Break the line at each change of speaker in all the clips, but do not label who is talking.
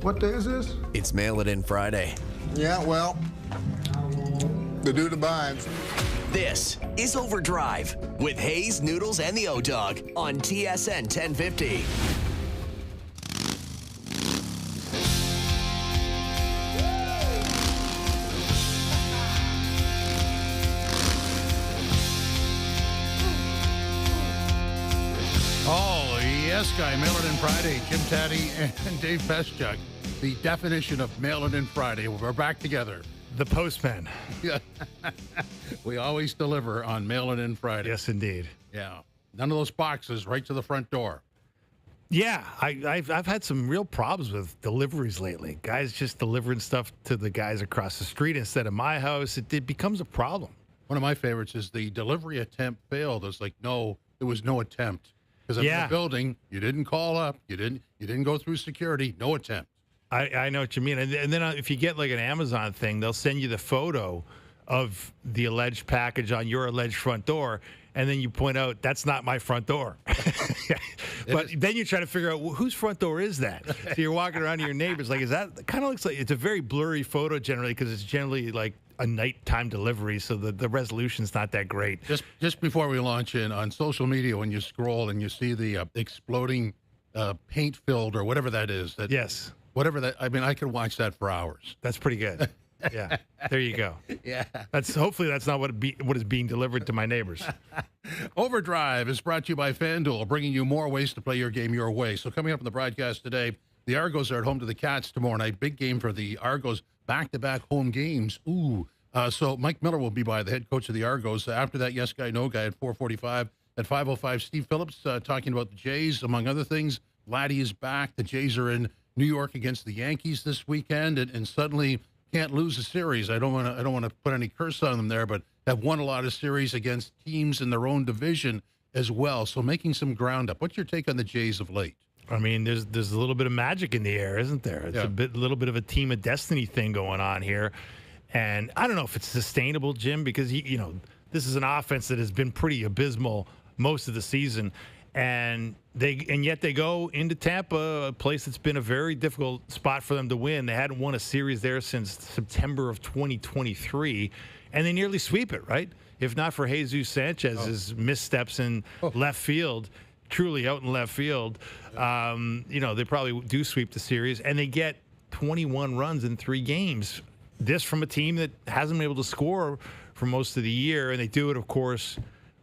What day is this?
It's Mail It In Friday.
Yeah, well, the dude abides.
This is OverDrive with Hayes, Noodles, and the O-Dog on TSN 1050.
Oh, yes, guy. Mail It In Friday. Jim Taddy and Dave Peschuk. The definition of Mail It In Friday. We're back together.
The postman.
Yeah. We always deliver on Mail It In Friday.
Yes, indeed.
Yeah. None of those boxes right to the front door.
Yeah, I've had some real problems with deliveries lately. Guys just delivering stuff to the guys across the street instead of my house. It becomes a problem.
One of my favorites is the delivery attempt failed. It's like, no, there was no attempt. Because in the building, you didn't call up, you didn't go through security, no attempt.
I know what you mean. And then if you get like an Amazon thing, they'll send you the photo of the alleged package on your alleged front door, and then you point out, that's not my front door. But then you try to figure out, well, whose front door is that? So you're walking around to your neighbors, like, is that kind of looks like it's a very blurry photo generally because it's generally like a nighttime delivery, so the resolution's not that great.
Just before we launch in, on social media, when you scroll and you see the exploding paint-filled or whatever that is.
Yes.
Whatever that, I mean, I could watch that for hours.
That's pretty good. Yeah, there you go.
Yeah.
Hopefully that's not what is being delivered to my neighbors.
OverDrive is brought to you by FanDuel, bringing you more ways to play your game your way. So coming up in the broadcast today, the Argos are at home to the Cats tomorrow night. Big game for the Argos, back-to-back home games. Ooh. So Mike Miller will be by, the head coach of the Argos. After that, Yes Guy, No Guy at 4:45. At 5:05, Steve Phillips talking about the Jays, among other things. Laddie is back. The Jays are in New York against the Yankees this weekend, and suddenly can't lose a series. I don't want to put any curse on them there, but have won a lot of series against teams in their own division as well. So making some ground up. What's your take on the Jays of late?
I mean, there's a little bit of magic in the air, isn't there? It's a little bit of a team of destiny thing going on here, and I don't know if it's sustainable, Jim, because this is an offense that has been pretty abysmal most of the season. And yet they go into Tampa, a place that's been a very difficult spot for them to win. They hadn't won a series there since September of 2023, and they nearly sweep it, right? If not for Jesus Sanchez's missteps in left field, truly out in left field, they probably do sweep the series, and they get 21 runs in 3 games. This from a team that hasn't been able to score for most of the year, and they do it, of course,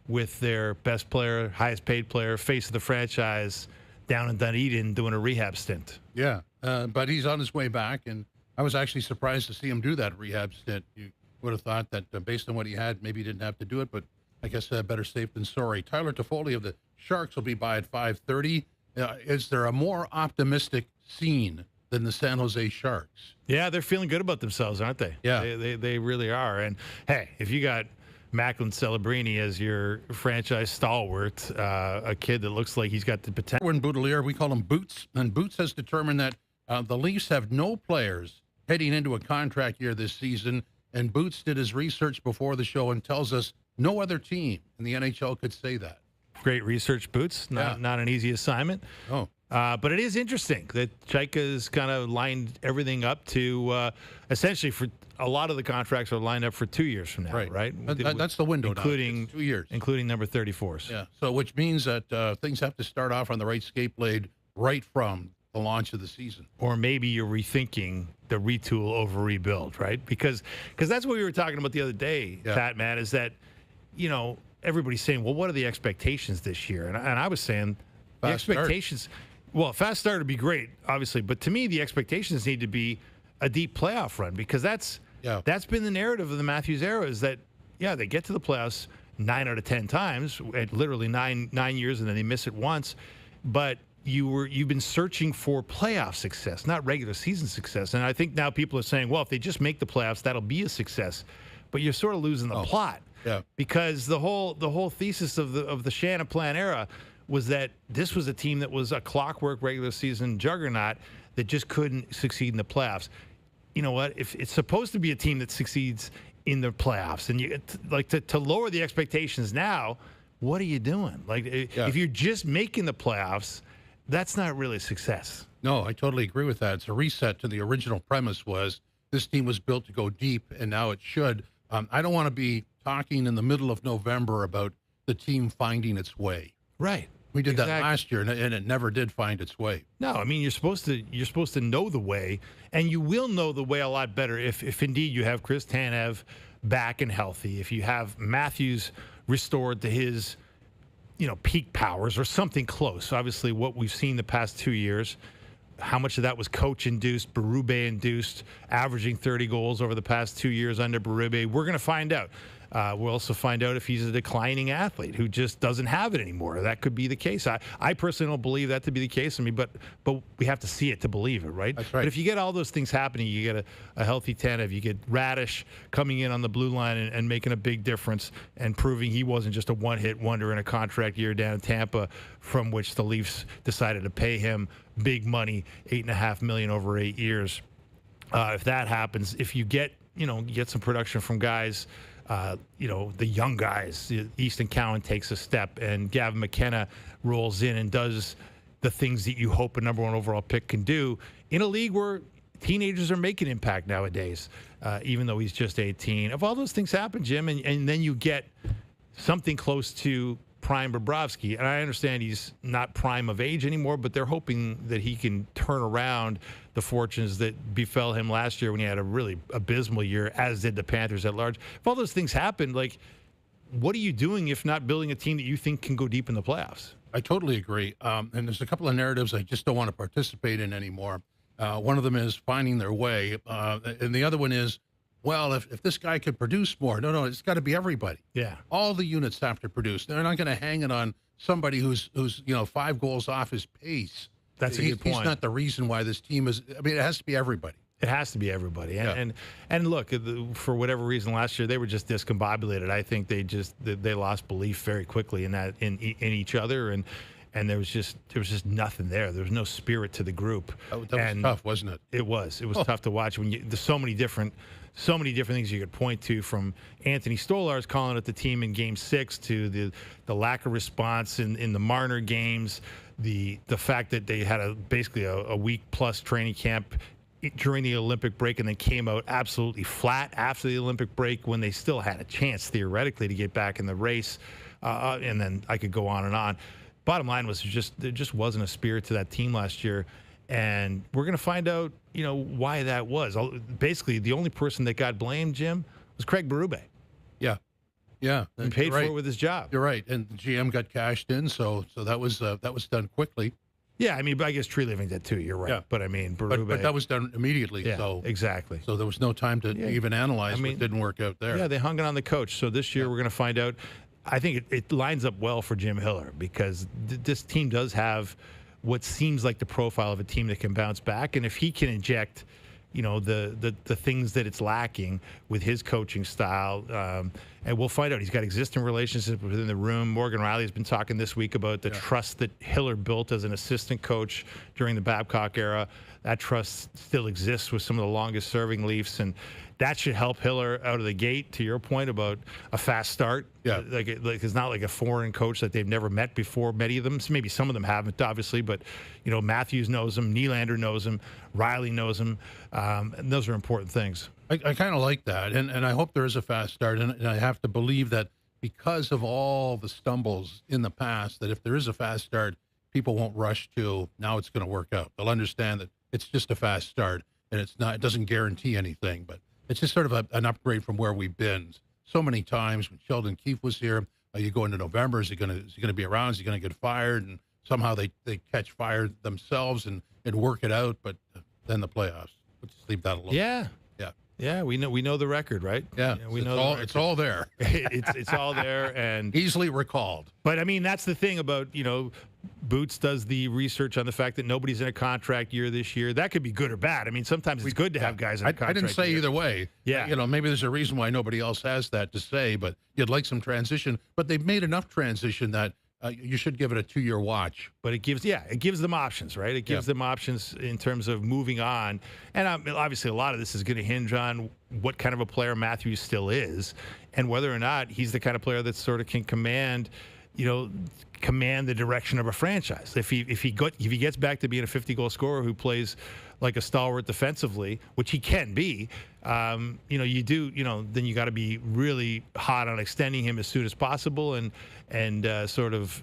with their best player, highest paid player, face of the franchise, down in Dunedin doing a rehab stint.
Yeah, but he's on his way back, and I was actually surprised to see him do that rehab stint. You would have thought that based on what he had, maybe he didn't have to do it, but I guess better safe than sorry. Tyler Toffoli of the Sharks will be by at 5:30. Is there a more optimistic scene than the San Jose Sharks?
Yeah, they're feeling good about themselves, aren't they?
Yeah.
They really are. And, hey, if you got Macklin Celebrini as your franchise stalwart, a kid that looks like he's got the potential.
We're in Boudelier. We call him Boots, and Boots has determined that the Leafs have no players heading into a contract year this season, and Boots did his research before the show and tells us no other team in the NHL could say that.
Great research, Boots. Not an easy assignment.
Oh.
But it is interesting that Chaika's kind of lined everything up to essentially for a lot of the contracts are lined up for 2 years from now, right?
That's the window,
including
2 years,
including number 34s.
Yeah. So which means that things have to start off on the right skate blade right from the launch of the season.
Or maybe you're rethinking the retool over rebuild, right? Because that's what we were talking about the other day, Pat, man, is that everybody's saying, well, what are the expectations this year? And I was saying the expectations. Well, fast start would be great, obviously, but to me, the expectations need to be a deep playoff run because that's been the narrative of the Matthews era is that, they get to the playoffs 9 out of 10 times, at literally nine years, and then they miss it once. But you've been searching for playoff success, not regular season success. And I think now people are saying, well, if they just make the playoffs, that'll be a success. But you're sort of losing the plot.
Yeah.
Because the whole thesis of the Shannon Plan era was that this was a team that was a clockwork regular season juggernaut that just couldn't succeed in the playoffs. You know what? If it's supposed to be a team that succeeds in the playoffs, and you to lower the expectations now, what are you doing? If you're just making the playoffs, that's not really success.
No, I totally agree with that. It's a reset to the original premise was this team was built to go deep, and now it should. I don't want to be talking in the middle of November about the team finding its way.
Right.
We did that last year, and it never did find its way.
No, I mean you're supposed to know the way, and you will know the way a lot better if indeed you have Chris Tanev back and healthy. If you have Matthews restored to his, peak powers or something close. Obviously, what we've seen the past 2 years, how much of that was coach-induced, Berube-induced, averaging 30 goals over the past 2 years under Berube, we're going to find out. We'll also find out if he's a declining athlete who just doesn't have it anymore. That could be the case. I personally don't believe that to be the case. I mean, but we have to see it to believe it, right?
That's right.
But if you get all those things happening, you get a healthy Tanev, you get Radish coming in on the blue line and making a big difference and proving he wasn't just a one-hit wonder in a contract year down in Tampa, from which the Leafs decided to pay him big money, $8.5 million over 8 years. If that happens, if you get some production from guys. The young guys, Easton Cowan takes a step, and Gavin McKenna rolls in and does the things that you hope a number one overall pick can do in a league where teenagers are making impact nowadays, even though he's just 18. If all those things happen, Jim, and then you get something close to prime Bobrovsky, and I understand he's not prime of age anymore, but they're hoping that he can turn around the fortunes that befell him last year when he had a really abysmal year, as did the Panthers at large. If all those things happen, what are you doing if not building a team that you think can go deep in the playoffs?
I totally agree. And there's a couple of narratives I just don't want to participate in anymore. One of them is finding their way, and the other one is, well, if this guy could produce more. No, it's got to be everybody.
Yeah.
All the units have to produce. They're not going to hang it on somebody who's 5 goals off his pace.
That's a good point.
He's not the reason why this team is. I mean, it has to be everybody.
It has to be everybody. And look, for whatever reason last year they were just discombobulated. I think they lost belief very quickly in each other, and there was just nothing there. There was no spirit to the group.
That was tough, wasn't it?
It was tough to watch when there's so many different things you could point to, from Anthony Stolarz calling it the team in Game 6 to the lack of response in the Marner games, the fact that they had basically a week plus training camp during the Olympic break and then came out absolutely flat after the Olympic break when they still had a chance theoretically to get back in the race, and then I could go on and on. Bottom line was there just wasn't a spirit to that team last year. And we're going to find out, why that was. Basically, the only person that got blamed, Jim, was Craig Berube.
Yeah.
And paid for it with his job.
You're right. And the GM got cashed in, so that was done quickly.
Yeah, I mean, I guess Tree Living did too. You're right. Yeah. But I mean, Berube.
But that was done immediately.
Yeah,
so
exactly.
So there was no time to even analyze what didn't work out there.
Yeah, they hung it on the coach. So this year we're going to find out. I think it lines up well for Jim Hiller because this team does have what seems like the profile of a team that can bounce back. And if he can inject, the things that it's lacking with his coaching style, and we'll find out. He's got existing relationships within the room. Morgan Riley has been talking this week about the trust that Hiller built as an assistant coach during the Babcock era. That trust still exists with some of the longest serving Leafs, and that should help Hiller out of the gate, to your point about a fast start.
Yeah.
Like it's not like a foreign coach that they've never met before. Many of them, maybe some of them haven't, obviously, but, Matthews knows him, Nylander knows him, Riley knows him, and those are important things.
I kind of like that, and I hope there is a fast start, and I have to believe that because of all the stumbles in the past, that if there is a fast start, people won't rush to, now it's going to work out. They'll understand that it's just a fast start, and it doesn't guarantee anything, but it's just sort of an upgrade from where we've been so many times. When Sheldon Keefe was here, you go into November, is he going to be around? Is he going to get fired? And somehow they catch fire themselves and work it out. But then the playoffs. We'll just leave that alone.
Yeah, we know the record, right?
Yeah,
we know
it's all there.
it's all there and
easily recalled.
But I mean, that's the thing about Boots does the research on the fact that nobody's in a contract year this year. That could be good or bad. I mean, sometimes it's good to have guys in a contract.
I didn't say
year.
Either way.
Yeah,
maybe there's a reason why nobody else has that to say. But you'd like some transition. But they've made enough transition that you should give it a 2-year watch.
But it gives them options, right? It gives them options in terms of moving on. And obviously, a lot of this is going to hinge on what kind of a player Matthews still is, and whether or not he's the kind of player that sort of can command, command the direction of a franchise. If he gets back to being a 50-goal scorer who plays like a stalwart defensively, which he can be, then you got to be really hot on extending him as soon as possible and sort of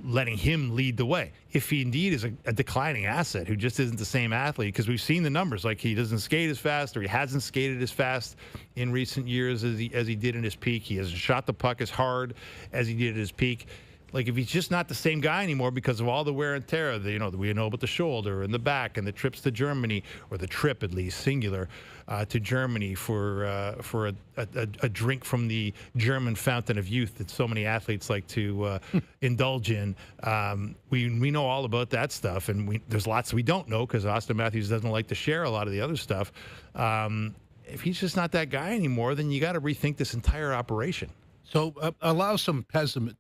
letting him lead the way. If he indeed is a declining asset who just isn't the same athlete, because we've seen the numbers, like he doesn't skate as fast, or he hasn't skated as fast in recent years as he did in his peak. He hasn't shot the puck as hard as he did at his peak. Like, if he's just not the same guy anymore because of all the wear and tear, we know about the shoulder and the back and the trips to Germany, or the trip at least, singular, to Germany for a drink from the German fountain of youth that so many athletes like to indulge in. We know all about that stuff, and there's lots we don't know because Auston Matthews doesn't like to share a lot of the other stuff. If he's just not that guy anymore, then you got to rethink this entire operation.
So allow some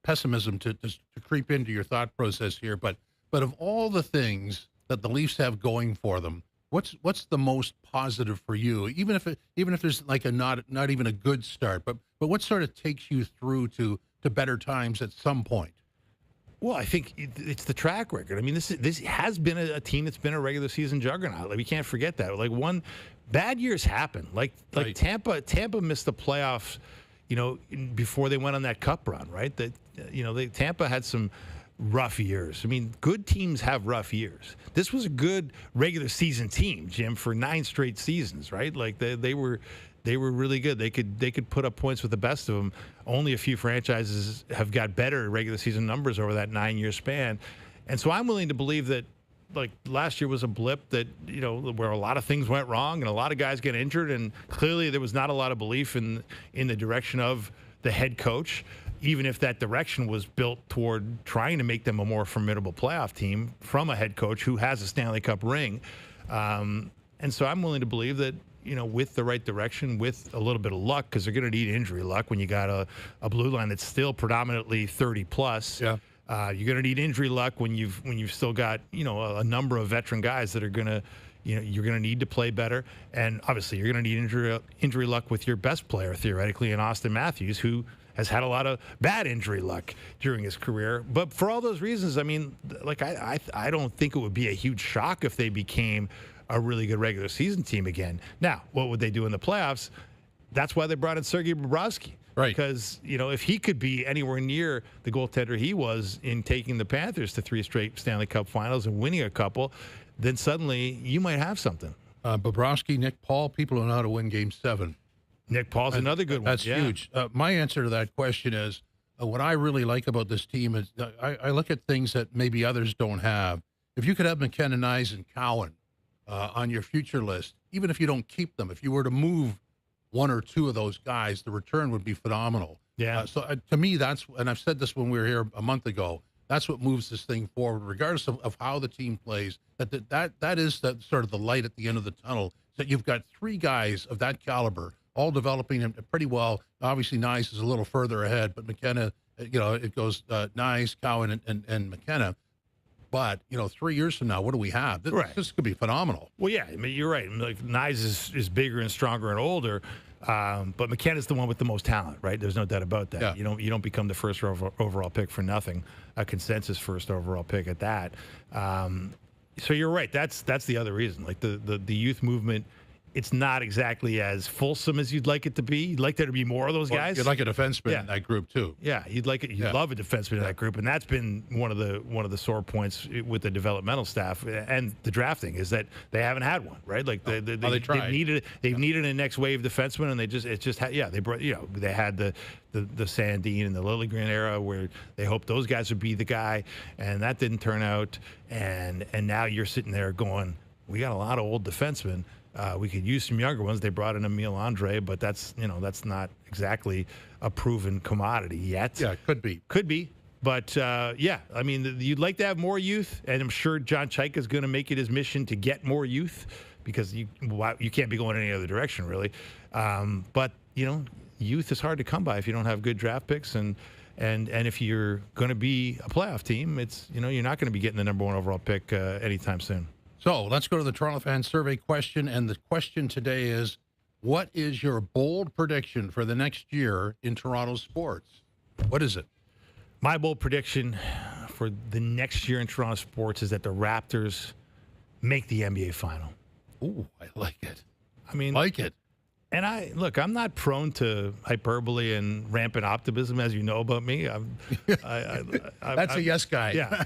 pessimism to creep into your thought process here. But of all the things that the Leafs have going for them, what's the most positive for you? Even if there's like a not even a good start, but what sort of takes you through to better times at some point?
Well, I think it's the track record. I mean, this has been a team that's been a regular season juggernaut. Like, we can't forget that. Like, bad years happen. Like right. Tampa missed the playoffs, before they went on that cup run, right? Tampa had some rough years. I mean, good teams have rough years. This was a good regular season team, Jim, for 9 straight seasons, right? Like, they were really good. They could put up points with the best of them. Only a few franchises have got better regular season numbers over that 9-year span. And so I'm willing to believe that, like, last year was a blip that, where a lot of things went wrong and a lot of guys get injured, and clearly there was not a lot of belief in the direction of the head coach, even if that direction was built toward trying to make them a more formidable playoff team from a head coach who has a Stanley Cup ring. And so I'm willing to believe that, with the right direction, with a little bit of luck, because they're going to need injury luck when you got a blue line that's still predominantly 30 plus. Yeah. You're going to need injury luck when you've still got a number of veteran guys that are going to you're going to need to play better, and obviously you're going to need injury luck with your best player theoretically in Auston Matthews, who has had a lot of bad injury luck during his career. But for all those reasons, I mean, like I don't think it would be a huge shock if they became a really good regular season team again. Now, what would they do in the playoffs? That's why they brought in Sergei Bobrovsky. Right. Because, if he could be anywhere near the goaltender he was in taking the Panthers to 3 straight Stanley Cup finals and winning a couple, then suddenly you might have something.
Bobrovsky, Nick Paul, people know how to win Game 7.
Nick Paul's another good one.
That's huge. My answer to that question is, what I really like about this team is I look at things that maybe others don't have. If you could have McKenna, Nyes, and Cowan on your future list, even if you don't keep them, if you were to move 1 or 2 of those guys, the return would be phenomenal. Yeah. To me, and I've said this when we were here a month ago, that's what moves this thing forward, regardless of how the team plays. That is sort of the light at the end of the tunnel. That you've got 3 guys of that caliber, all developing pretty well. Obviously, Nyes is a little further ahead, but McKenna, it goes Nyes, Cowan, and McKenna. But 3 years from now, what do we have? This could be phenomenal.
Well, yeah, I mean, you're right. Like, Nyes is bigger and stronger and older, but McKenna's the one with the most talent, right? There's no doubt about that. Yeah. You don't become the first overall pick for nothing. A consensus first overall pick at that. So you're right. That's the other reason. Like the youth movement. It's not exactly as fulsome as you'd like it to be. You'd like there to be more of those guys.
You'd like a defenseman in that group too.
Yeah, you'd like it. You'd love a defenseman in that group, and that's been one of the sore points with the developmental staff and the drafting is that they haven't had one. Right, like they needed a next wave defenseman, and they brought they had the Sandin and the Liljegren era where they hoped those guys would be the guy, and that didn't turn out. And now you're sitting there going, we got a lot of old defensemen. We could use some younger ones. They brought in Emile Andre, but that's not exactly a proven commodity yet.
Yeah, could be.
But, I mean, you'd like to have more youth, and I'm sure John Chaika is going to make it his mission to get more youth because you can't be going any other direction, really. But, youth is hard to come by if you don't have good draft picks, and if you're going to be a playoff team, it's you're not going to be getting the number 1 overall pick anytime soon.
So let's go to the Toronto Fan Survey question. And the question today is, what is your bold prediction for the next year in Toronto sports? What is it?
My bold prediction for the next year in Toronto sports is that the Raptors make the NBA final.
Ooh, I like it.
I mean,
Like it.
and I'm not prone to hyperbole and rampant optimism, as you know about me.
That's a yes guy.
Yeah.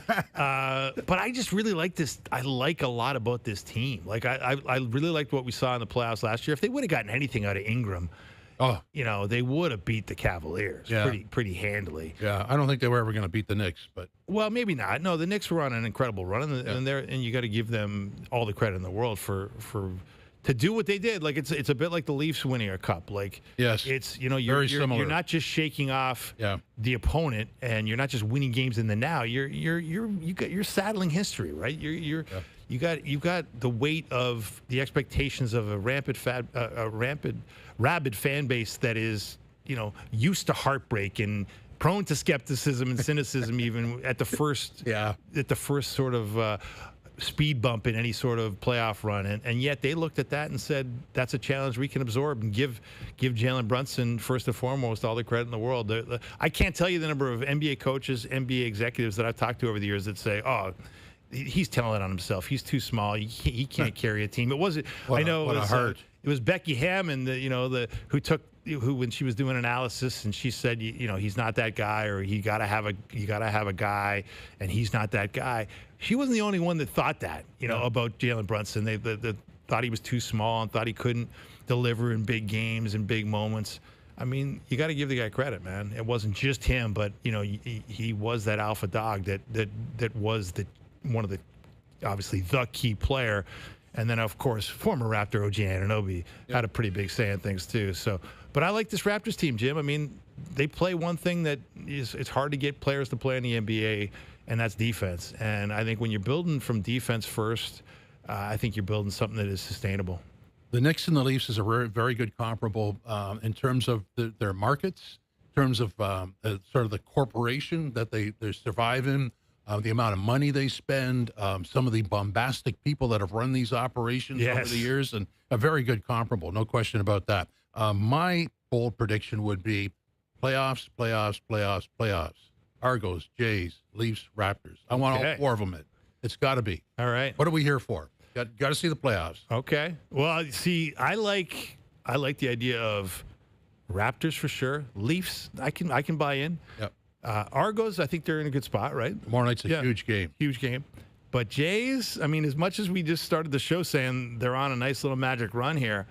But I just really like this. I like a lot about this team. Like, I really liked what we saw in the playoffs last year. If they would have gotten anything out of Ingram, they would have beat the Cavaliers pretty handily.
Yeah, I don't think they were ever going to beat the Knicks, but
well, maybe not. No, the Knicks were on an incredible run, and you got to give them all the credit in the world for to do what they did. Like, it's a bit like the Leafs winning a cup. Like,
yes,
it's
very similar.
You're not just shaking off the opponent, and you're not just winning games in the now. You're saddling history, right? You've got the weight of the expectations of a rabid fan base that is, used to heartbreak and prone to skepticism and cynicism even at the first sort of speed bump in any sort of playoff run, and yet they looked at that and said that's a challenge we can absorb, and give Jalen Brunson first and foremost all the credit in the world. I can't tell you the number of NBA coaches, NBA executives that I've talked to over the years that say, "Oh, he's telling on himself. He's too small. He can't carry a team." It wasn't. It was Becky Hammond, who when she was doing analysis, and she said, he's not that guy, or you gotta have a guy, and he's not that guy. She wasn't the only one that thought that, about Jalen Brunson. They thought he was too small and thought he couldn't deliver in big games and big moments. I mean, you got to give the guy credit, man. It wasn't just him, but he was that alpha dog that was one of the obviously the key player. And then, of course, former Raptor OG Anunoby had a pretty big say in things, too. So, but I like this Raptors team, Jim. I mean, they play one thing that it's hard to get players to play in the NBA, and that's defense. And I think when you're building from defense first, I think you're building something that is sustainable.
The Knicks and the Leafs is a very, very good comparable in terms of their markets, in terms of sort of the corporation that they survive in. The amount of money they spend, some of the bombastic people that have run these operations over the years, and a very good comparable, no question about that. My bold prediction would be playoffs. Argos, Jays, Leafs, Raptors. I want all four of them. It's got to be.
All right.
What are we here for? Got to see the playoffs.
Okay. Well, see, I like the idea of Raptors for sure. Leafs, I can buy in.
Yep.
Argos, I think they're in a good spot, right?
Tomorrow night's a huge game.
Huge game. But Jays, I mean, as much as we just started the show saying they're on a nice little magic run here,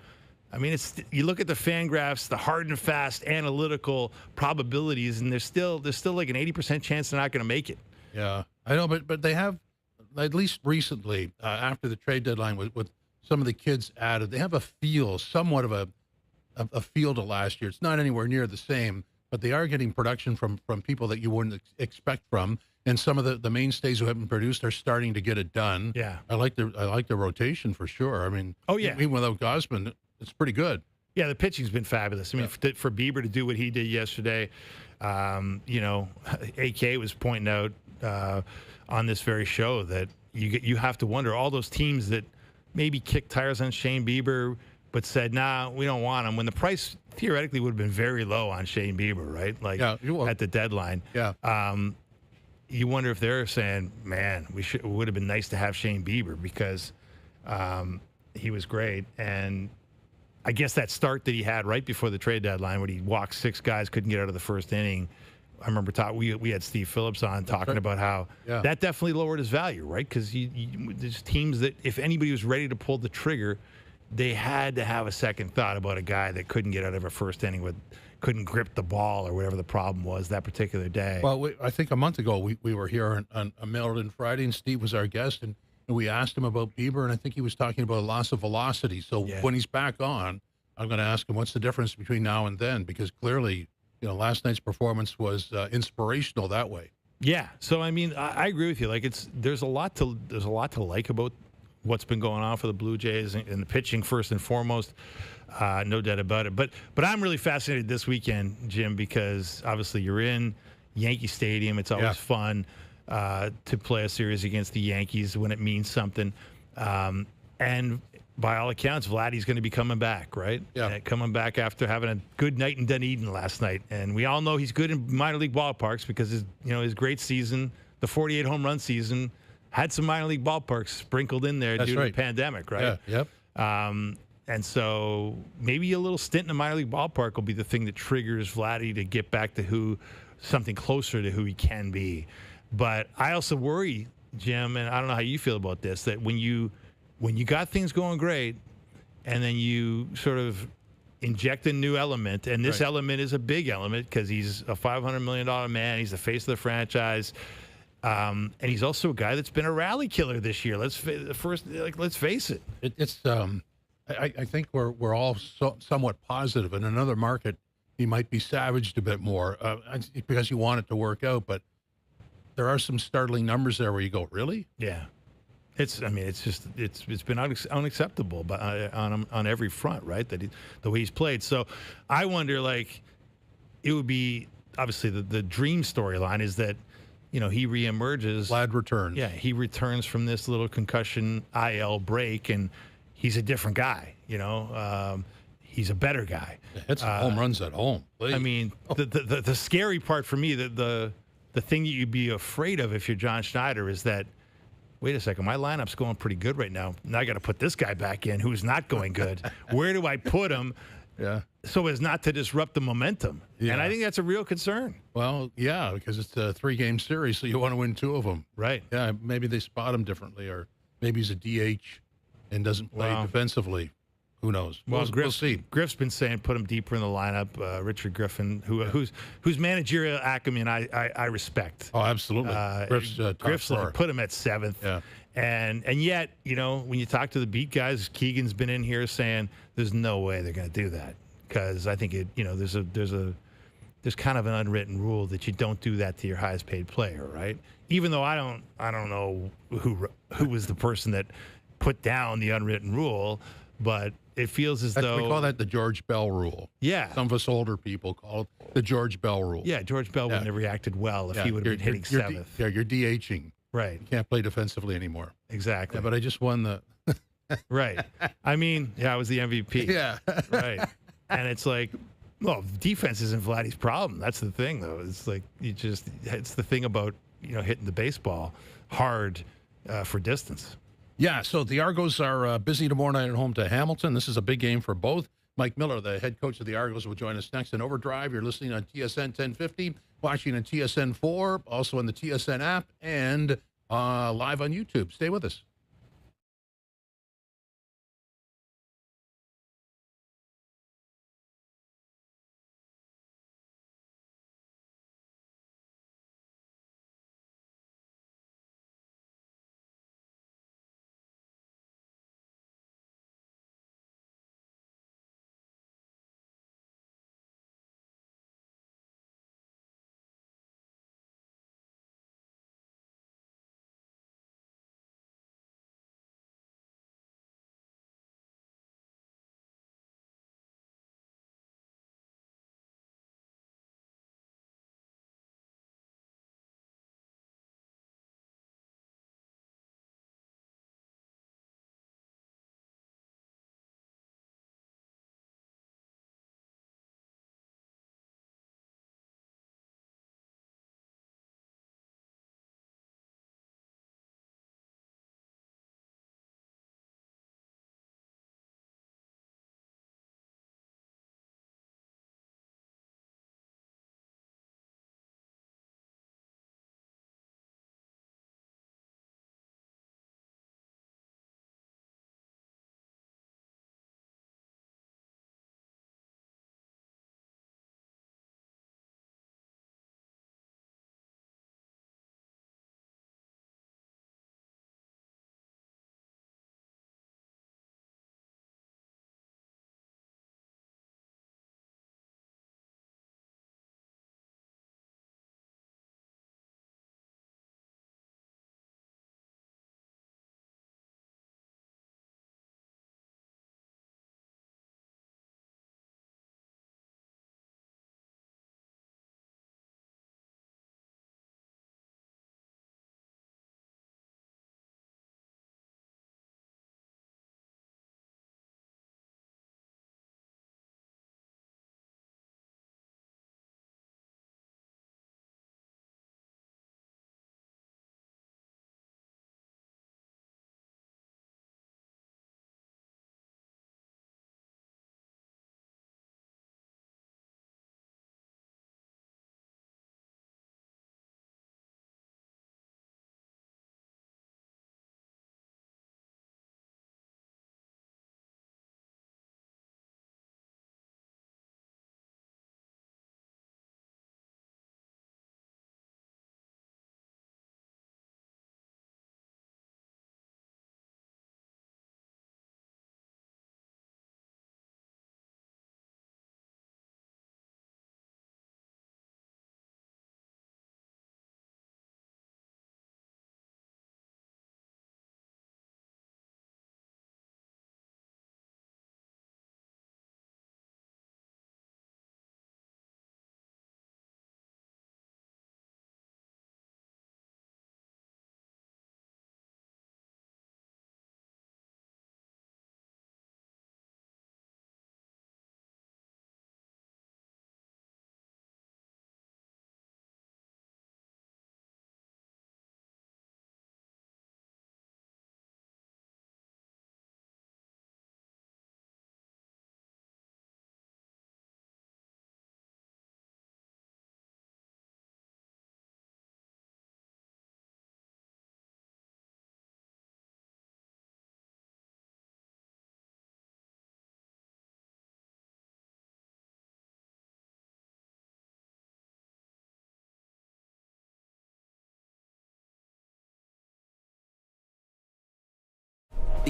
I mean, you look at the fan graphs, the hard and fast analytical probabilities, and there's still like an 80% chance they're not going to make it. Yeah,
I know, but they have, at least recently, after the trade deadline with some of the kids added, they have somewhat of a feel to last year. It's not anywhere near the same, but they are getting production from people that you wouldn't expect from, and some of the mainstays who haven't produced are starting to get it done.
Yeah,
I like the rotation for sure. I mean, even without Gosman, it's pretty good.
Yeah, the pitching's been fabulous. I mean, for Bieber to do what he did yesterday, AK was pointing out on this very show that you have to wonder, all those teams that maybe kicked tires on Shane Bieber but said, nah, we don't want him, when the price theoretically would have been very low on Shane Bieber, right? Like at the deadline.
Yeah.
You wonder if they're saying, man, it would have been nice to have Shane Bieber because he was great. And I guess that start that he had right before the trade deadline, when he walked 6 guys, couldn't get out of the first inning. I remember we had Steve Phillips on talking about how that definitely lowered his value, right? Because there's teams that if anybody was ready to pull the trigger, they had to have a second thought about a guy that couldn't get out of a first inning, couldn't grip the ball or whatever the problem was that particular day.
Well, I think a month ago we were here on a Mail-In Friday, and Steve was our guest, and we asked him about Bieber, and I think he was talking about loss of velocity. So when he's back on, I'm going to ask him what's the difference between now and then, because clearly, last night's performance was inspirational that way. Yeah. So I mean, I agree with you. Like there's a lot to like about what's been going on for the Blue Jays and the pitching first and foremost. No doubt about it. But I'm really fascinated this weekend, Jim, because obviously you're in Yankee Stadium. It's always fun to play a series against the Yankees when it means something. And
by all accounts, Vladdy's going to be coming back, right?
Yeah.
Coming back after having a good night in Dunedin last night. And we all know he's good in minor league ballparks because his great season, the 48 home run season, had some minor league ballparks sprinkled in there due to the pandemic, right?
Yeah. Yep.
And so maybe a little stint in a minor league ballpark will be the thing that triggers Vladdy to get back to something closer to who he can be. But I also worry, Jim, and I don't know how you feel about this, that when you got things going great and then you sort of inject a new element, and this element is a big element because he's a $500 million man. He's the face of the franchise. And he's also a guy that's been a rally killer this year. Let's face it.
I think we're all somewhat positive. In another market, he might be savaged a bit more because you want it to work out. But there are some startling numbers there where you go, really?
Yeah. It's been unacceptable on every front, right? The way he's played. So I wonder, it would be obviously the dream storyline is that, he reemerges.
Vlad returns.
Yeah, he returns from this little concussion IL break, and he's a different guy. He's a better guy.
Hits home runs at home. Please.
I mean, the scary part for me, the thing that you'd be afraid of if you're John Schneider is that, wait a second, my lineup's going pretty good right now. Now I got to put this guy back in who's not going good. Where do I put him?
Yeah.
So as not to disrupt the momentum.
Yeah.
And I think that's a real concern.
Well, yeah, because it's a 3-game series, so you want to win 2 of them.
Right.
Yeah, maybe they spot him differently, or maybe he's a DH and doesn't play defensively. Who knows?
Well,
We'll see.
Griff's been saying put him deeper in the lineup. Richard Griffin, whose managerial acumen I respect.
Oh, absolutely.
Griff's put him at 7th.
Yeah.
And yet, when you talk to the beat guys, Keegan's been in here saying there's no way they're going to do that because I think there's kind of an unwritten rule that you don't do that to your highest paid player, right? Even though I don't know who was the person that put down the unwritten rule, but it feels as though
we call that the George Bell rule.
Yeah.
Some of us older people call it the George Bell rule.
Yeah, George Bell wouldn't have reacted well if he would have been hitting 7th.
You're DHing.
Right.
You can't play defensively anymore.
Exactly.
Yeah, but I just won the
Right. I mean, I was the MVP.
Yeah.
Right. And it's like, well, defense isn't Vladdy's problem. That's the thing, though. It's like it's the thing about, hitting the baseball hard for distance.
Yeah, so the Argos are busy tomorrow night at home to Hamilton. This is a big game for both. Mike Miller, the head coach of the Argos, will join us next in OverDrive. You're listening on TSN 1050, watching on TSN 4, also on the TSN app, and live on YouTube. Stay with us.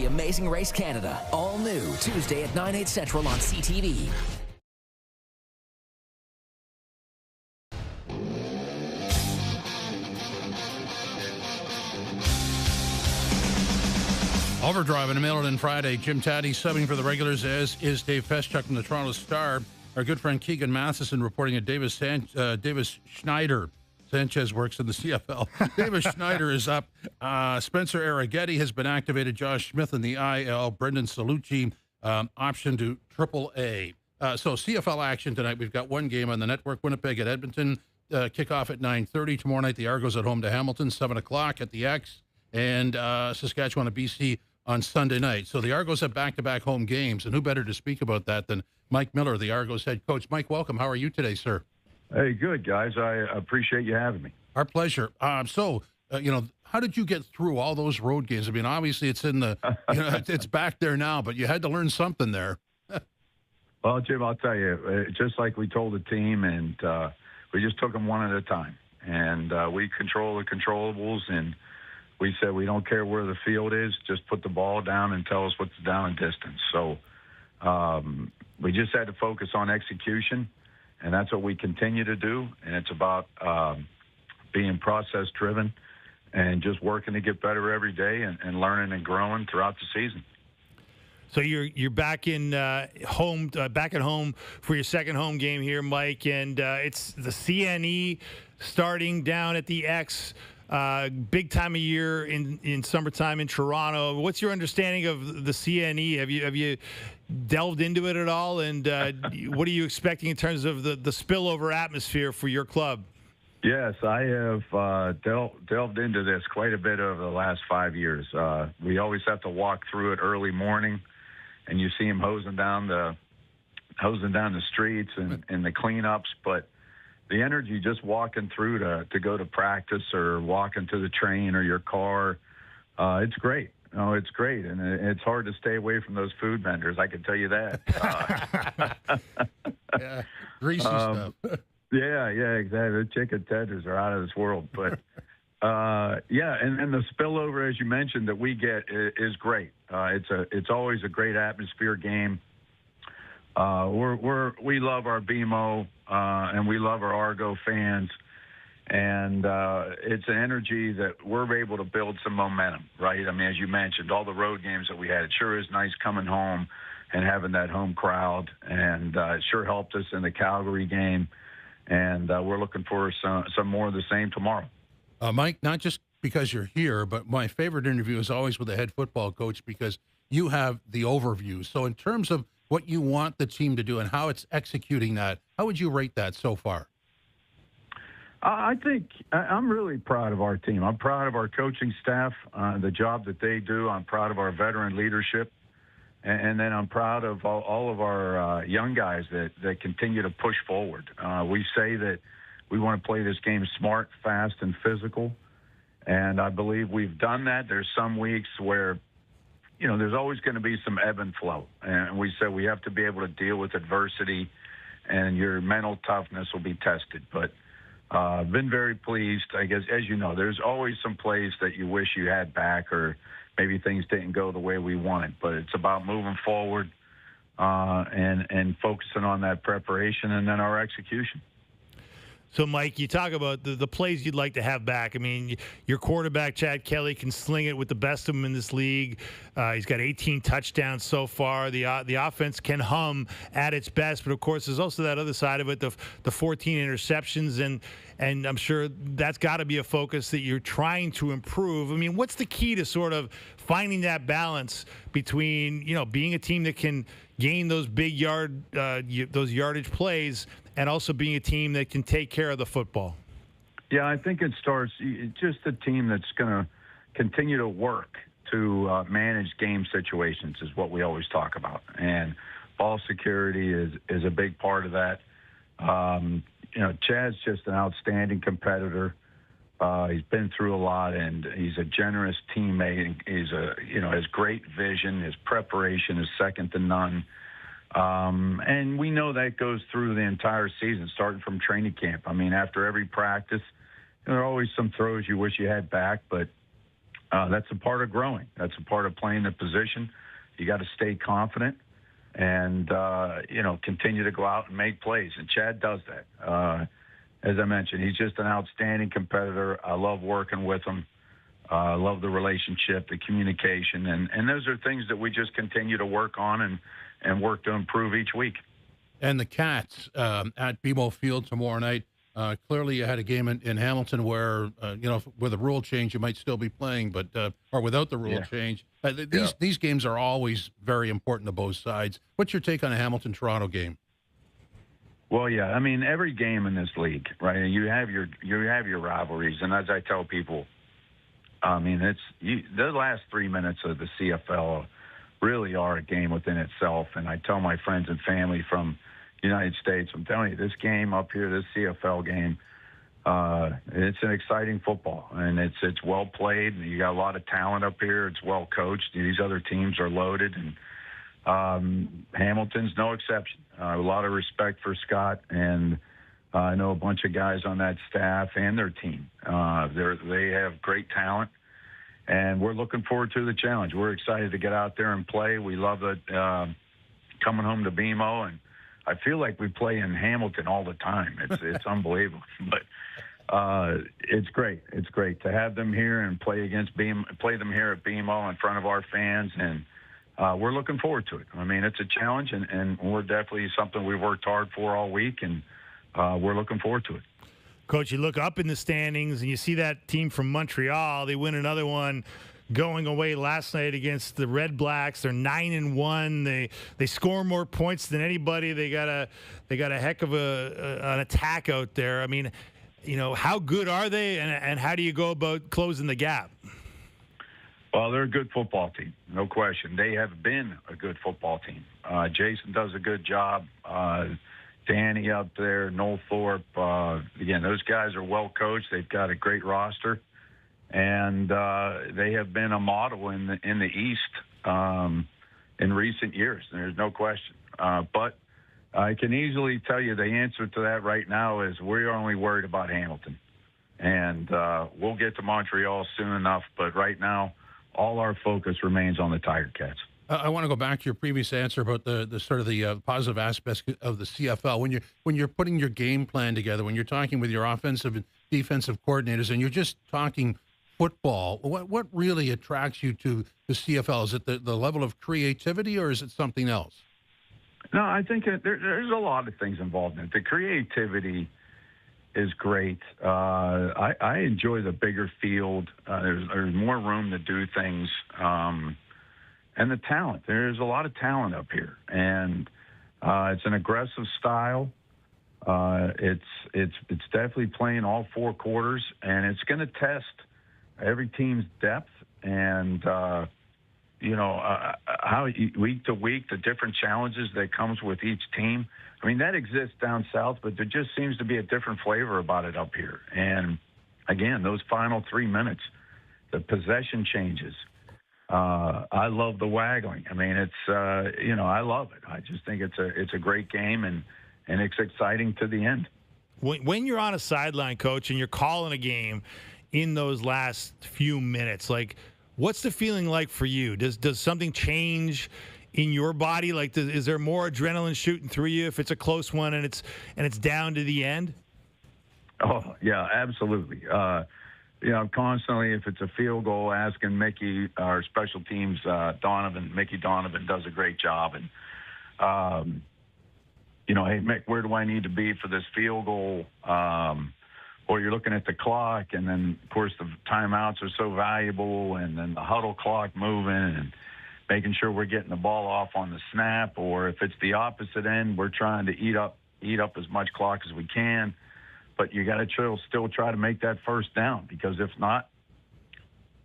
The Amazing Race Canada. All new Tuesday at 9, 8 Central on CTV.
OverDrive on a mail-in Friday. Jim Taddy subbing for the regulars, as is Dave Feschuk from the Toronto Star. Our good friend Keegan Matheson reporting at Davis Schneider. Sanchez works in the CFL. Davis Schneider is up. Spencer Arrighetti has been activated. Josh Smith in the IL. Brendan Salucci option to AAA. So CFL action tonight. We've got one game on the network. Winnipeg at Edmonton. Kickoff at 9:30 tomorrow night. The Argos at home to Hamilton. 7 o'clock at the X. And Saskatchewan at BC on Sunday night. So the Argos have back-to-back home games, and who better to speak about that than Mike Miller, the Argos head coach. Mike, welcome. How are you today, sir?
Hey, good, guys. I appreciate you having me.
Our pleasure. So, how did you get through all those road games? I mean, obviously it's in the, it's back there now, but you had to learn something there.
Well, Jim, I'll tell you, just like we told the team, and we just took them one at a time. And we control the controllables, and we said we don't care where the field is, just put the ball down and tell us what's down and distance. So we just had to focus on execution, and that's what we continue to do. And it's about being process-driven and just working to get better every day and learning and growing throughout the season.
So you're back in home, back at home for your second home game here, Mike, and it's the CNE starting down at the X. Big time of year in summertime in Toronto. What's your understanding of the CNE? Have you delved into it at all? And what are you expecting in terms of the spillover atmosphere for your club?
Yes, I have delved into this quite a bit over the last 5 years. We always have to walk through it early morning, and you see them hosing down the streets and the cleanups, but the energy just walking through to go to practice or walking to the train or your car, it's great. Oh, it's great, and it's hard to stay away from those food vendors. I can tell you that.
Yeah, greasy stuff.
Yeah, exactly. The chicken tenders are out of this world, but yeah, and the spillover, as you mentioned, that we get is great. It's always a great atmosphere game. We love our BMO and we love our Argo fans, and it's an energy that we're able to build some momentum, right? I mean, as you mentioned, all the road games that we had, it sure is nice coming home and having that home crowd, and it sure helped us in the Calgary game, and we're looking for some more of the same tomorrow.
Mike, not just because you're here, but my favorite interview is always with the head football coach because you have the overview. So in terms of what you want the team to do and how it's executing that, how would you rate that so far?
I think I'm really proud of our team. I'm proud of our coaching staff, the job that they do. I'm proud of our veteran leadership. And then I'm proud of all of our young guys that continue to push forward. We say that we want to play this game smart, fast, and physical. And I believe we've done that. There's some weeks where, there's always going to be some ebb and flow. And we said we have to be able to deal with adversity, and your mental toughness will be tested. But I've been very pleased. I guess, as you know, there's always some plays that you wish you had back, or maybe things didn't go the way we wanted. But it's about moving forward and focusing on that preparation and then our execution.
So, Mike, you talk about the plays you'd like to have back. I mean, your quarterback, Chad Kelly, can sling it with the best of them in this league. He's got 18 touchdowns so far. The offense can hum at its best. But, of course, there's also that other side of it, the 14 interceptions. And I'm sure that's got to be a focus that you're trying to improve. I mean, what's the key to sort of finding that balance between, being a team that can gain those big those yardage plays and also being a team that can take care of the football?
Yeah, I think it starts just a team that's going to continue to work to manage game situations is what we always talk about. And ball security is a big part of that. Chad's just an outstanding competitor. He's been through a lot, and he's a generous teammate. He's has great vision. His preparation is second to none. And we know that goes through the entire season, starting from training camp. I mean, after every practice, there are always some throws you wish you had back, but that's a part of growing. That's a part of playing the position. You got to stay confident and, continue to go out and make plays. And Chad does that. As I mentioned, he's just an outstanding competitor. I love working with him. I love the relationship, the communication. And those are things that we just continue to work on and work to improve each week.
And the Cats at BMO Field tomorrow night. Clearly, you had a game in Hamilton where, with a rule change, you might still be playing, but or without the rule change. These games are always very important to both sides. What's your take on a Hamilton-Toronto game?
Well, yeah, I mean, every game in this league, right? You have your rivalries, and as I tell people, I mean, the last 3 minutes of the CFL really are a game within itself. And I tell my friends and family from the United States, I'm telling you, this game up here, this CFL game, it's an exciting football, and it's well played. You got a lot of talent up here. It's well coached. These other teams are loaded, and Hamilton's no exception. A lot of respect for Scott, and I know a bunch of guys on that staff and their team. They have great talent, and we're looking forward to the challenge. We're excited to get out there and play. We love it coming home to BMO, and I feel like we play in Hamilton all the time. It's unbelievable, but it's great. It's great to have them here and play them here at BMO in front of our fans, and we're looking forward to it. I mean, it's a challenge, and we're definitely something we've worked hard for all week, and we're looking forward to it.
Coach, you look up in the standings and you see that team from Montreal. They win another one going away last night against the Red Blacks. They're 9-1. They score more points than anybody. They got a heck of an attack out there. I mean, how good are they, and how do you go about closing the gap?
Well, they're a good football team, no question. They have been a good football team. Jason does a good job. Danny up there, Noel Thorpe. Again, those guys are well coached. They've got a great roster, and they have been a model in the East in recent years. There's no question. But I can easily tell you the answer to that right now is we're only worried about Hamilton, and we'll get to Montreal soon enough. But right now, all our focus remains on the Tiger Cats.
I want to go back to your previous answer about the sort of the positive aspects of the CFL. When you're putting your game plan together, when you're talking with your offensive and defensive coordinators, and you're just talking football, what really attracts you to the CFL? Is it the level of creativity, or is it something else?
No, I think there's a lot of things involved in it. The creativity is great. I enjoy the bigger field. There's more room to do things. And the talent. There's a lot of talent up here, and it's an aggressive style. It's definitely playing all four quarters, and it's going to test every team's depth and how week to week the different challenges that comes with each team. I mean, that exists down south, but there just seems to be a different flavor about it up here. And again, those final 3 minutes, the possession changes. I love the waggling. I mean, it's I love it. I just think it's a great game, and it's exciting to the end.
When you're on a sideline, Coach, and you're calling a game in those last few minutes, like, what's the feeling like for you? Does something change in your body? Like, is there more adrenaline shooting through you if it's a close one and it's down to the end?
Oh yeah, absolutely. I'm constantly, if it's a field goal, asking Mickey, our special teams, Mickey Donovan does a great job. And, hey, Mick, where do I need to be for this field goal? Or you're looking at the clock, and then, of course, the timeouts are so valuable, and then the huddle clock moving and making sure we're getting the ball off on the snap. Or if it's the opposite end, we're trying to eat up as much clock as we can. But you got to still try to make that first down, because if not,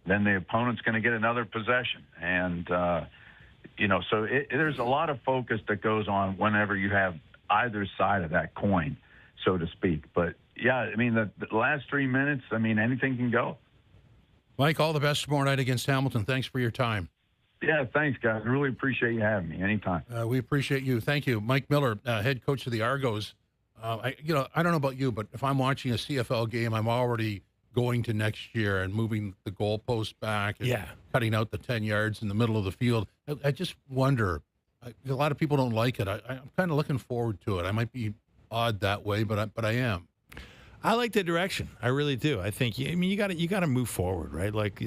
then the opponent's going to get another possession. And, so there's a lot of focus that goes on whenever you have either side of that coin, so to speak. But, yeah, I mean, the last 3 minutes, I mean, anything can go.
Mike, all the best tomorrow night against Hamilton. Thanks for your time.
Yeah, thanks, guys. I really appreciate you having me anytime.
We appreciate you. Thank you. Mike Miller, head coach of the Argos. I don't know about you, but if I'm watching a CFL game, I'm already going to next year and moving the goalpost back and
Yeah.
cutting out the 10 yards in the middle of the field. I just wonder. A lot of people don't like it. I'm kind of looking forward to it. I might be odd that way, but I am.
I like the direction. I really do. I think. I mean, you got to move forward, right? Like,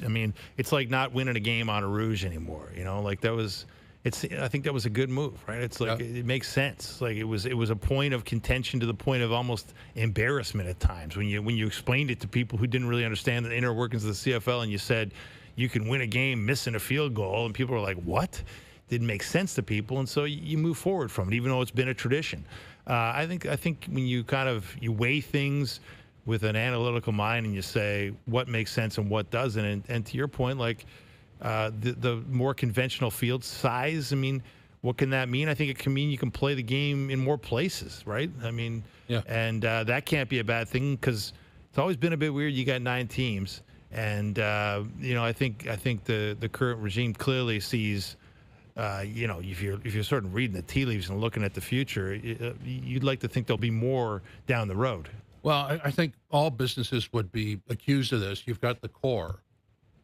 I mean, it's like not winning a game on a Rouge anymore. You know, like that was. I think that was a good move, right? It's like it makes sense. Like it was a point of contention to the point of almost embarrassment at times when you explained it to people who didn't really understand the inner workings of the CFL, and you said you can win a game missing a field goal, and people were like, "What?" Didn't make sense to people, and so you move forward from it, even though it's been a tradition. I think when you you weigh things with an analytical mind and you say what makes sense and what doesn't, and to your point, like. The more conventional field size, I mean, what can that mean? I think it can mean you can play the game in more places, right? I mean, and that can't be a bad thing because it's always been a bit weird. You got 9 teams, and I think the current regime clearly sees, if you're sort of reading the tea leaves and looking at the future, you'd like to think there'll be more down the road.
Well, I think all businesses would be accused of this. You've got the core.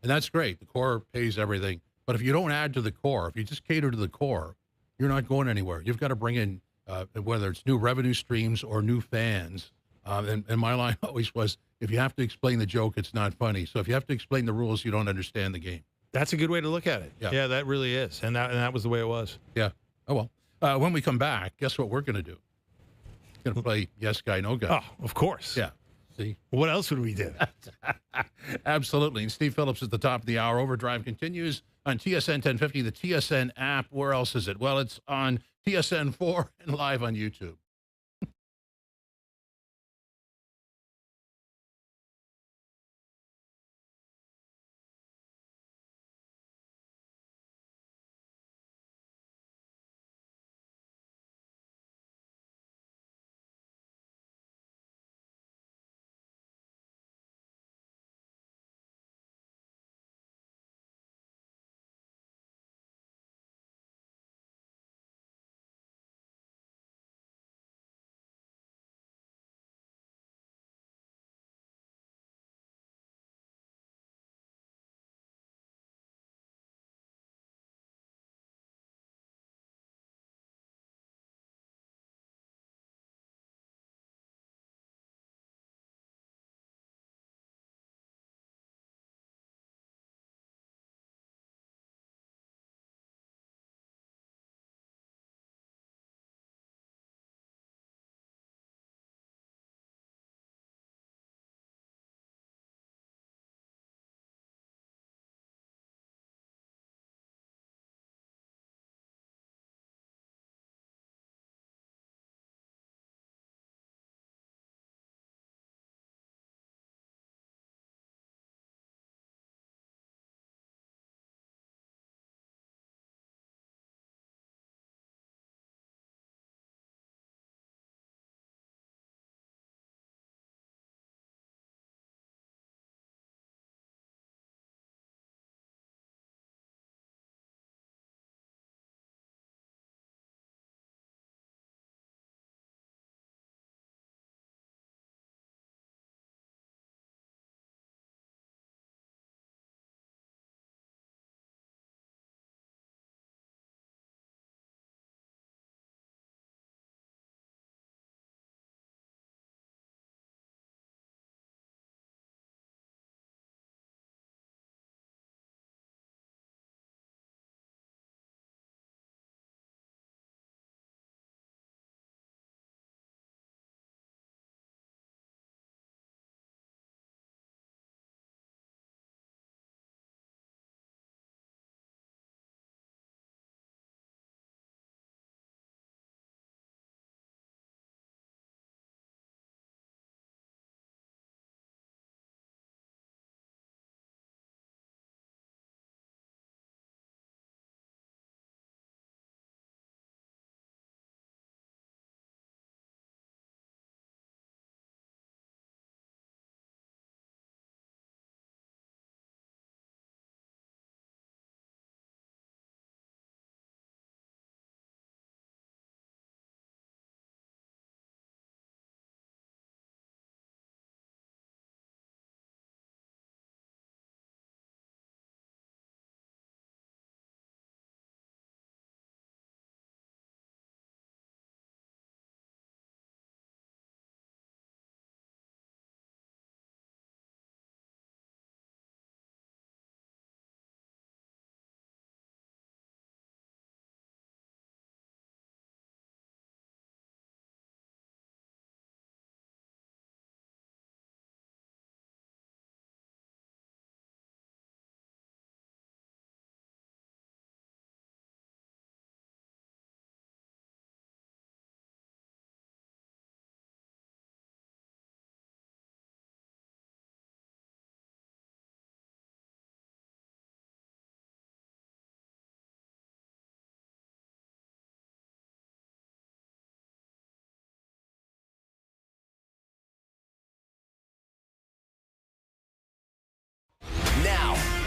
And that's great. The core pays everything. But if you don't add to the core, if you just cater to the core, you're not going anywhere. You've got to bring in, whether it's new revenue streams or new fans. And my line always was, if you have to explain the joke, it's not funny. So if you have to explain the rules, you don't understand the game.
That's a good way to look at it. Yeah, that really is. And that was the way it was.
Yeah. Oh, well. When we come back, guess what we're going to do? Going to play Yes Guy, No Guy.
Oh, of course.
Yeah. See?
What else would we do?
Absolutely. And Steve Phillips at the top of the hour. Overdrive continues on TSN 1050, the TSN app. Where else is it? Well, it's on TSN 4 and live on YouTube.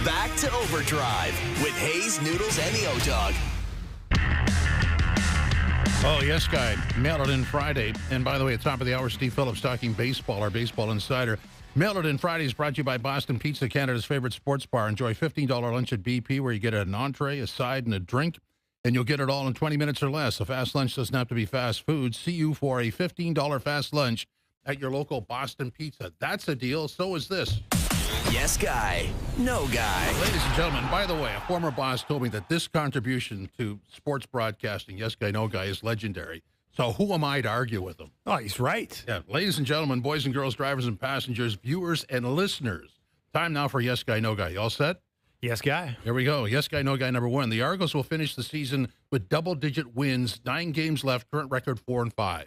Back to Overdrive with Hayes, Noodles, and the O-Dog.
Oh, yes, guy. Mail it in Friday. And by the way, at the top of the hour, Steve Phillips talking baseball, our baseball insider. Mail it in Friday is brought to you by Boston Pizza, Canada's favorite sports bar. Enjoy $15 lunch at BP where you get an entree, a side, and a drink. And you'll get it all in 20 minutes or less. A fast lunch doesn't have to be fast food. See you for a $15 fast lunch at your local Boston Pizza. That's a deal. So is this.
Yes, guy. No guy.
Ladies and gentlemen, by the way, a former boss told me that this contribution to sports broadcasting, yes guy, no guy, is legendary. So who am I to argue with him?
Oh, he's right.
Yeah, ladies and gentlemen, boys and girls, drivers and passengers, viewers and listeners. Time now for Yes Guy, No Guy. You all set?
Yes, guy.
Here we go. Yes Guy, No Guy number 1. The Argos will finish the season with double-digit wins, 9 games left, current record 4-5.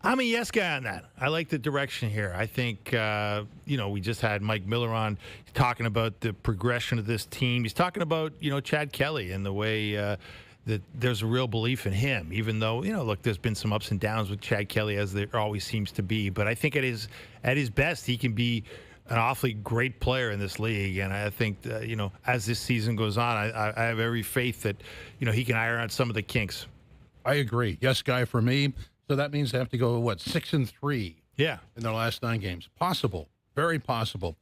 I'm a yes guy on that. I like the direction here. I think, we just had Mike Miller on talking about the progression of this team. He's talking about, Chad Kelly and the way that there's a real belief in him, even though, look, there's been some ups and downs with Chad Kelly, as there always seems to be. But I think at his best, he can be an awfully great player in this league. And I think, as this season goes on, I have every faith that, he can iron out some of the kinks.
I agree. Yes Guy for me. So that means they have to go, 6-3?
Yeah.
In their last 9 games. Possible. Very possible.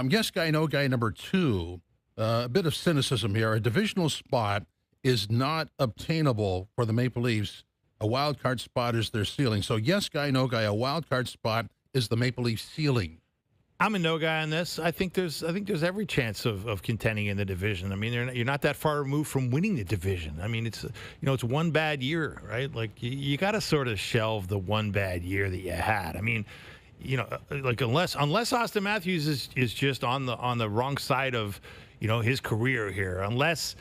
Yes Guy, No Guy number 2. A bit of cynicism here. A divisional spot is not obtainable for the Maple Leafs. A wild card spot is their ceiling. So yes Guy, No Guy, a wild card spot is the Maple Leafs ceiling.
I'm a no guy on this. I think there's every chance of contending in the division. I mean, you're not that far removed from winning the division. I mean, it's one bad year, right? Like you got to sort of shelve the one bad year that you had. I mean, unless Austin Matthews is just on the wrong side of his career here, unless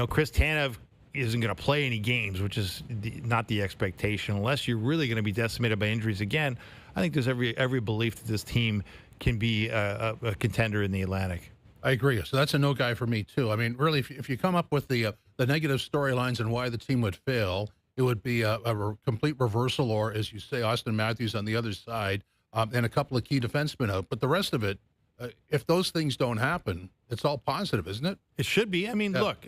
Chris Tanev isn't going to play any games, which is not the expectation, unless you're really going to be decimated by injuries again. I think there's every belief that this team can be a contender in the Atlantic.
I agree. So that's a no guy for me, too. I mean, really, if you come up with the negative storylines and why the team would fail, it would be a complete reversal or, as you say, Austin Matthews on the other side and a couple of key defensemen out. But the rest of it, if those things don't happen, it's all positive, isn't it?
It should be. I mean,
Yeah.
Look,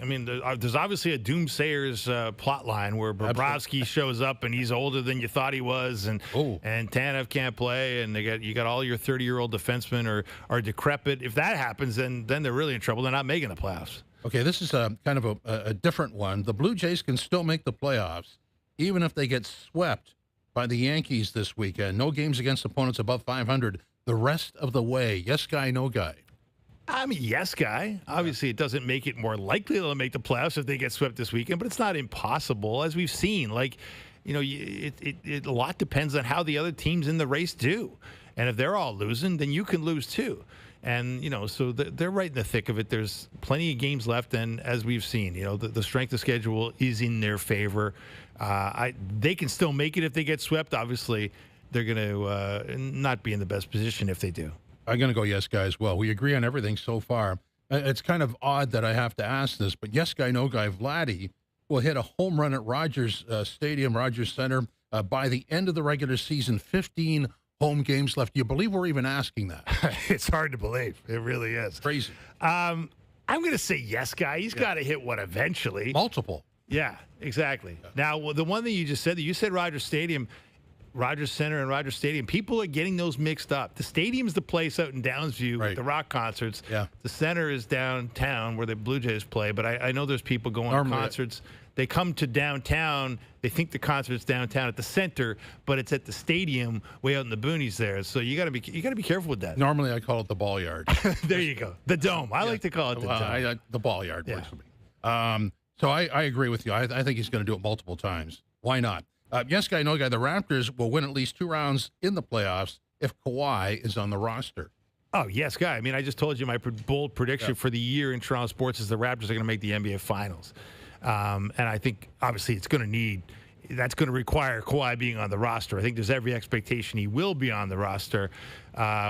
there's obviously a doomsayers plot line where Bobrovsky shows up and he's older than you thought he was, and Tanev can't play, and you got all your 30-year-old defensemen are decrepit. If that happens, then they're really in trouble. They're not making the playoffs.
Okay, this is kind of a different one. The Blue Jays can still make the playoffs, even if they get swept by the Yankees this weekend. No games against opponents above 500 the rest of the way. Yes guy, no guy.
I'm a yes guy. Obviously, it doesn't make it more likely they'll make the playoffs if they get swept this weekend, but it's not impossible, as we've seen. Like, a lot depends on how the other teams in the race do. And if they're all losing, then you can lose too. And, so they're right in the thick of it. There's plenty of games left. And as we've seen, the strength of schedule is in their favor. They can still make it if they get swept. Obviously, they're going to not be in the best position if they do.
I'm going to go yes guy as well. We agree on everything so far. It's kind of odd that I have to ask this, but yes guy, no guy, Vladdy will hit a home run at Rogers Stadium, Rogers Center, by the end of the regular season. 15 home games left. Do you believe we're even asking that?
It's hard to believe. It really is.
Crazy.
I'm going to say yes guy. He's got to hit one eventually.
Multiple.
Yeah, exactly. Yeah. Now, the one thing you just said, you said Rogers Stadium, Rogers Center and Rogers Stadium. People are getting those mixed up. The stadium's the place out in Downsview with the rock concerts.
Yeah.
The center is downtown where the Blue Jays play, but I know there's people going to concerts. They come to downtown. They think the concert's downtown at the center, but it's at the stadium way out in the boonies there. So you got to be careful with that.
Normally, I call it the ball yard.
There you go. The dome. I like to call it the dome.
The ball yard works for me. So I agree with you. I think he's going to do it multiple times. Why not? Yes guy, no guy. The Raptors will win at least 2 rounds in the playoffs if Kawhi is on the roster.
Oh, yes, guy. I mean, I just told you my bold prediction for the year in Toronto sports is the Raptors are going to make the NBA Finals. And I think, obviously, that's going to require Kawhi being on the roster. I think there's every expectation he will be on the roster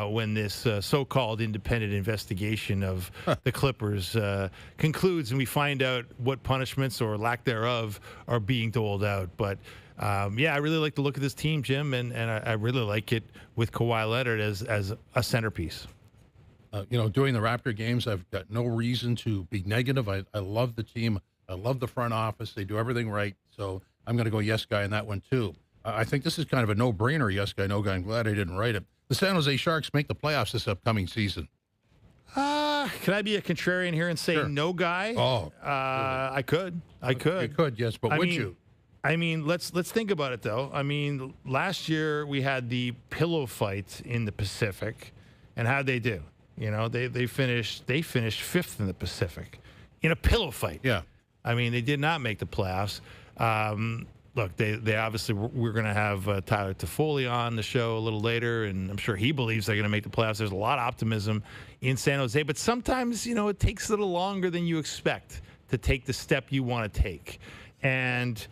when this so-called independent investigation of the Clippers concludes and we find out what punishments or lack thereof are being doled out. But, I really like the look of this team, Jim, and I really like it with Kawhi Leonard as a centerpiece.
Doing the Raptor games, I've got no reason to be negative. I love the team. I love the front office. They do everything right. So I'm going to go yes guy on that one, too. I think this is kind of a no-brainer, yes guy, no guy. I'm glad I didn't write it. The San Jose Sharks make the playoffs this upcoming season.
Can I be a contrarian here and say
Sure.
no guy?
Oh.
I could.
You could, yes, but would you?
I mean, let's think about it, though. I mean, last year we had the pillow fight in the Pacific, and how'd they do? They finished fifth in the Pacific in a pillow fight.
Yeah.
I mean, they did not make the playoffs. Look, they obviously, we're going to have Tyler Toffoli on the show a little later, and I'm sure he believes they're going to make the playoffs. There's a lot of optimism in San Jose, but sometimes, it takes a little longer than you expect to take the step you want to take. And,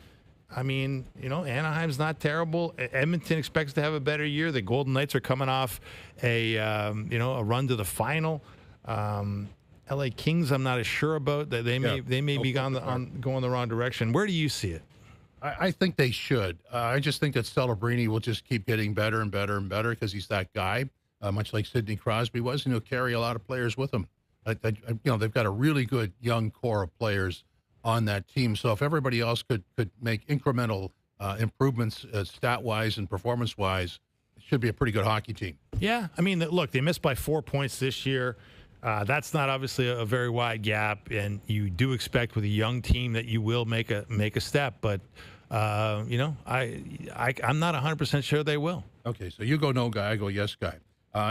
I mean, Anaheim's not terrible. Edmonton expects to have a better year. The Golden Knights are coming off a run to the final. LA Kings, I'm not as sure about. They may be going the wrong direction. Where do you see it?
I think they should. I just think that Celebrini will just keep getting better and better and better because he's that guy, much like Sidney Crosby was, and he'll carry a lot of players with him. They've got a really good young core of players on that team. So if everybody else could make incremental improvements stat-wise and performance-wise, it should be a pretty good hockey team.
Yeah. I mean, look, they missed by 4 points this year. That's not obviously a very wide gap, and you do expect with a young team that you will make a step. But I'm not 100% sure they will.
Okay, so you go no guy, I go yes guy.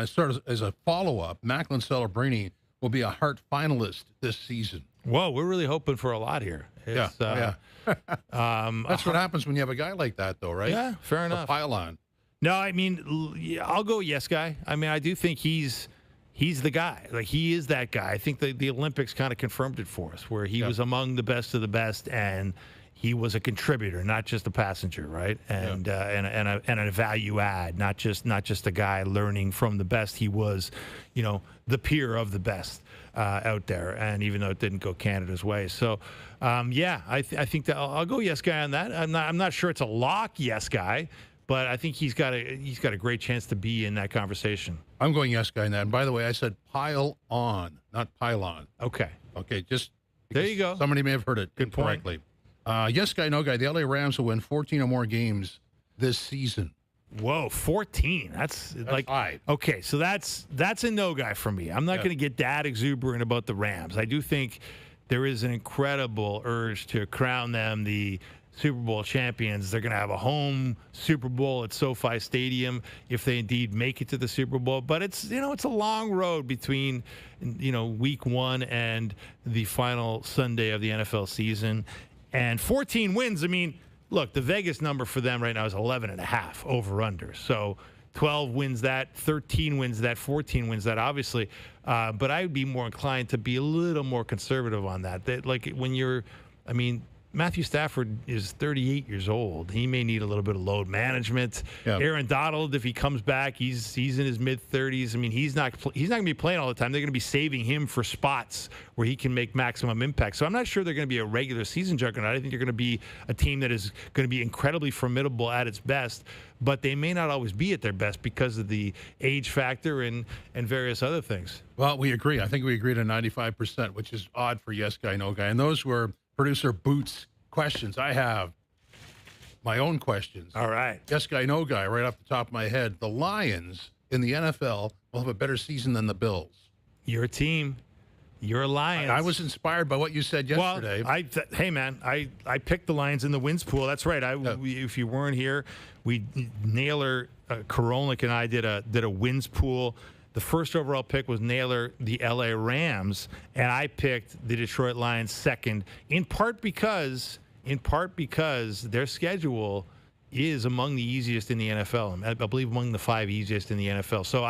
Sort of as a follow-up, Macklin Celebrini will be a Hart finalist this season.
Whoa, we're really hoping for a lot here.
Yeah. That's what happens when you have a guy like that, though, right?
Yeah, fair enough.
A pylon.
No, I mean, I'll go yes guy. I mean, I do think he's the guy. Like, he is that guy. I think the Olympics kind of confirmed it for us, where he was among the best of the best, and he was a contributor, not just a passenger, right? And and a value add, not just a guy learning from the best. He was, the peer of the best out there. And even though it didn't go Canada's way, so I think that I'll go yes guy on that. I'm not sure it's a lock yes guy, but I think he's got a great chance to be in that conversation.
I'm going yes guy on that. And by the way, I said pile on, not pylon.
Okay,
just
there you go.
Somebody may have heard it
Good
incorrectly. Yes guy, no guy. The LA Rams will win 14 or more games this season.
Whoa, 14. That's like
high.
Okay, so that's a no guy for me. I'm not going to get that exuberant about the Rams. I do think there is an incredible urge to crown them the Super Bowl champions. They're going to have a home Super Bowl at SoFi Stadium if they indeed make it to the Super Bowl. But it's a long road between week one and the final Sunday of the NFL season. And 14 wins, I mean, look, the Vegas number for them right now is 11.5 over/under. So 12 wins that, 13 wins that, 14 wins that, obviously. But I would be more inclined to be a little more conservative on that. Matthew Stafford is 38 years old. He may need a little bit of load management. Yep. Aaron Donald, if he comes back, he's in his mid-30s. I mean, he's not going to be playing all the time. They're going to be saving him for spots where he can make maximum impact. So I'm not sure they're going to be a regular season juggernaut. I think they're going to be a team that is going to be incredibly formidable at its best, but they may not always be at their best because of the age factor and various other things.
Well, we agree. I think we agreed on 95%, which is odd for yes guy, no guy. And those were producer Boots' questions. I have my own questions.
All right.
Yes guy, no guy, right off the top of my head. The Lions in the NFL will have a better season than the Bills.
Your team. Your Lions.
I was inspired by what you said yesterday.
Well, hey, man, I picked the Lions in the wins pool. That's right. If you weren't here, Naylor, Korolnik, and I did a wins pool. The first overall pick was Naylor, the LA Rams, and I picked the Detroit Lions second, in part because their schedule is among the easiest in the NFL. I believe among the 5 easiest in the NFL. So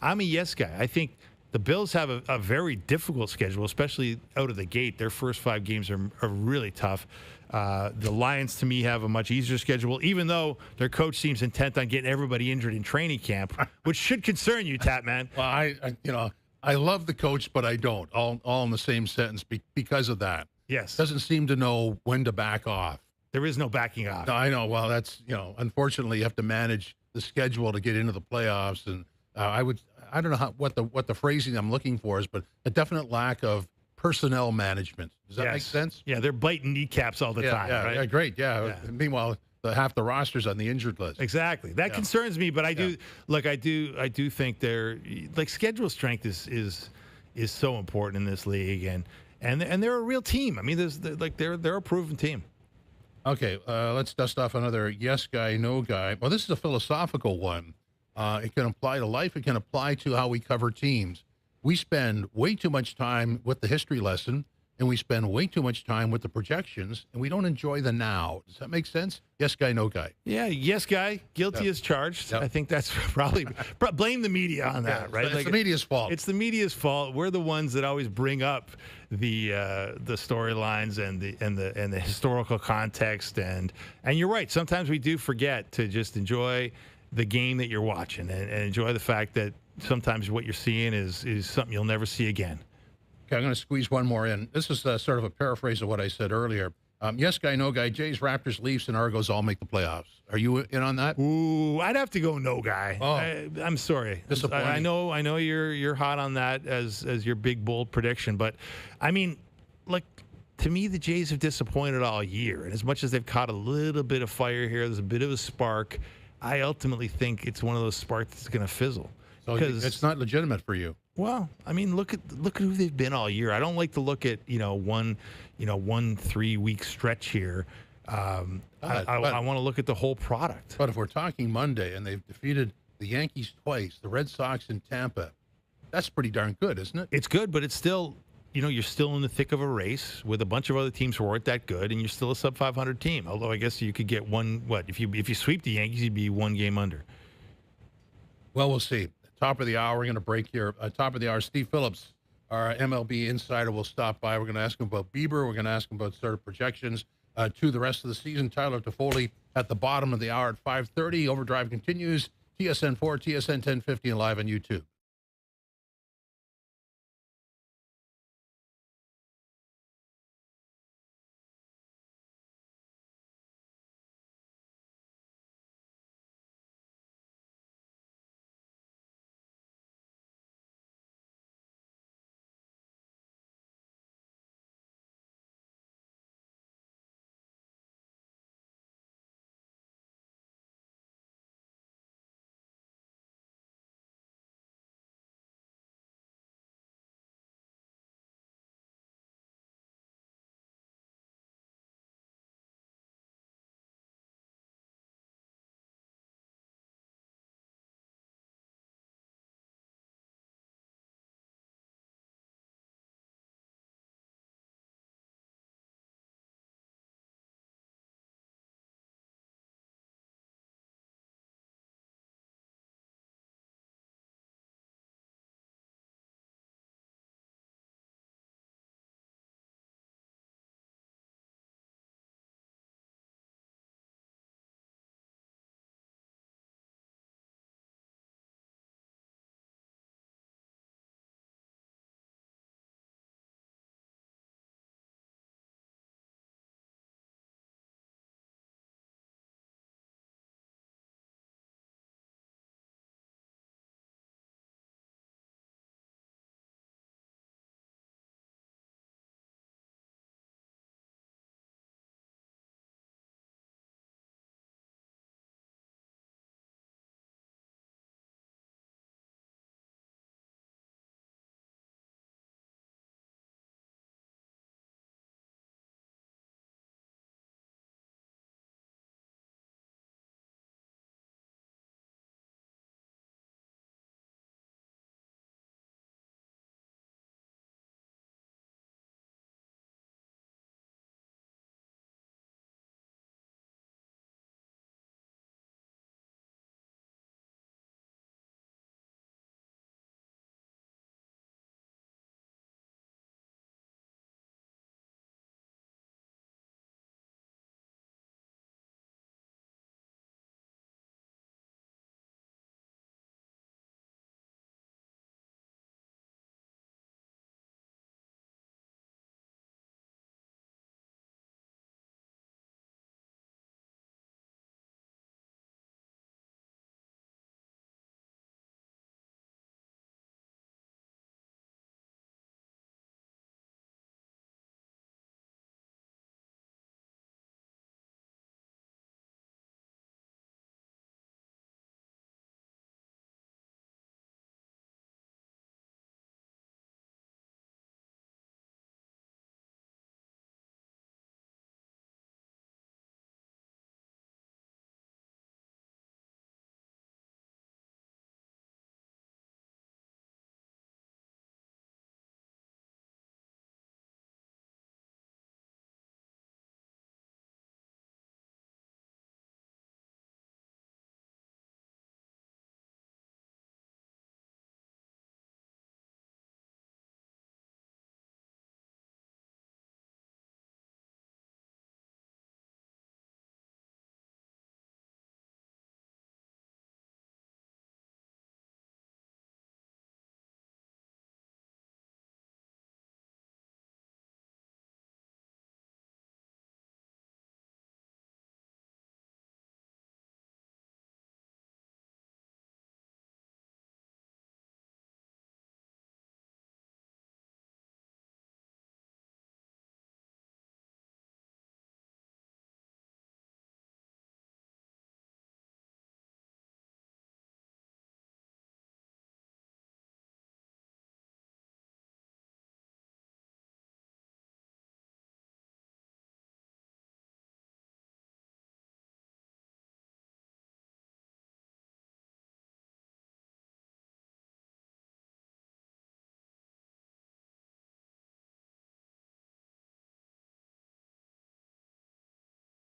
I'm a yes guy. I think the Bills have a very difficult schedule, especially out of the gate. Their first 5 games are really tough. The Lions, to me, have a much easier schedule, even though their coach seems intent on getting everybody injured in training camp, which should concern you, Tapman.
Well, I love the coach, but I don't. All in the same sentence because of that.
Yes.
Doesn't seem to know when to back off.
There is no backing off.
No, I know. Well, that's, unfortunately, you have to manage the schedule to get into the playoffs, and I don't know what the phrasing I'm looking for is, but a definite lack of personnel management. Does that make sense?
Yeah, they're biting kneecaps all the time, right?
Yeah, great. Yeah. Meanwhile, half the roster's on the injured list.
Exactly. That concerns me, but I do look. I do think they're like schedule strength is so important in this league, and they're a real team. I mean, they're a proven team.
Okay, let's dust off another yes guy, no guy. Well, this is a philosophical one. It can apply to life. It can apply to how we cover teams. We spend way too much time with the history lesson, and we spend way too much time with the projections, and we don't enjoy the now. Does that make sense? Yes guy, no guy.
Yeah, yes guy, guilty as charged. I think that's probably blame the media on that, right?
It's the media's fault.
It's the media's fault. We're the ones that always bring up the storylines and the historical context, and you're right. Sometimes we do forget to just enjoy the game that you're watching and enjoy the fact that sometimes what you're seeing is something you'll never see again.
Okay, I'm going to squeeze one more in. This is sort of a paraphrase of what I said earlier. Yes guy, no guy. Jays, Raptors, Leafs, and Argos all make the playoffs. Are you in on that?
Ooh, I'd have to go no guy.
Oh.
I'm sorry.
Disappointing.
I know you're hot on that as your big bold prediction, but I mean, like, to me, the Jays have disappointed all year, and as much as they've caught a little bit of fire here, there's a bit of a spark. I ultimately think it's one of those sparks that's going to fizzle.
So it's not legitimate for you.
Well, I mean, look at who they've been all year. I don't like to look at one 3 week stretch here. I want to look at the whole product.
But if we're talking Monday and they've defeated the Yankees twice, the Red Sox and Tampa, that's pretty darn good, isn't it?
It's good, but it's still, you're still in the thick of a race with a bunch of other teams who aren't that good, and you're still a sub 500 team. Although I guess you could get one. If you sweep the Yankees, you'd be one game under.
Well, we'll see. Top of the hour, we're going to break here. Top of the hour, Steve Phillips, our MLB insider, will stop by. We're going to ask him about Bieber. We're going to ask him about sort of projections to the rest of the season. Tyler Toffoli at the bottom of the hour at 5:30. Overdrive continues. TSN 4, TSN 1050, and live on YouTube.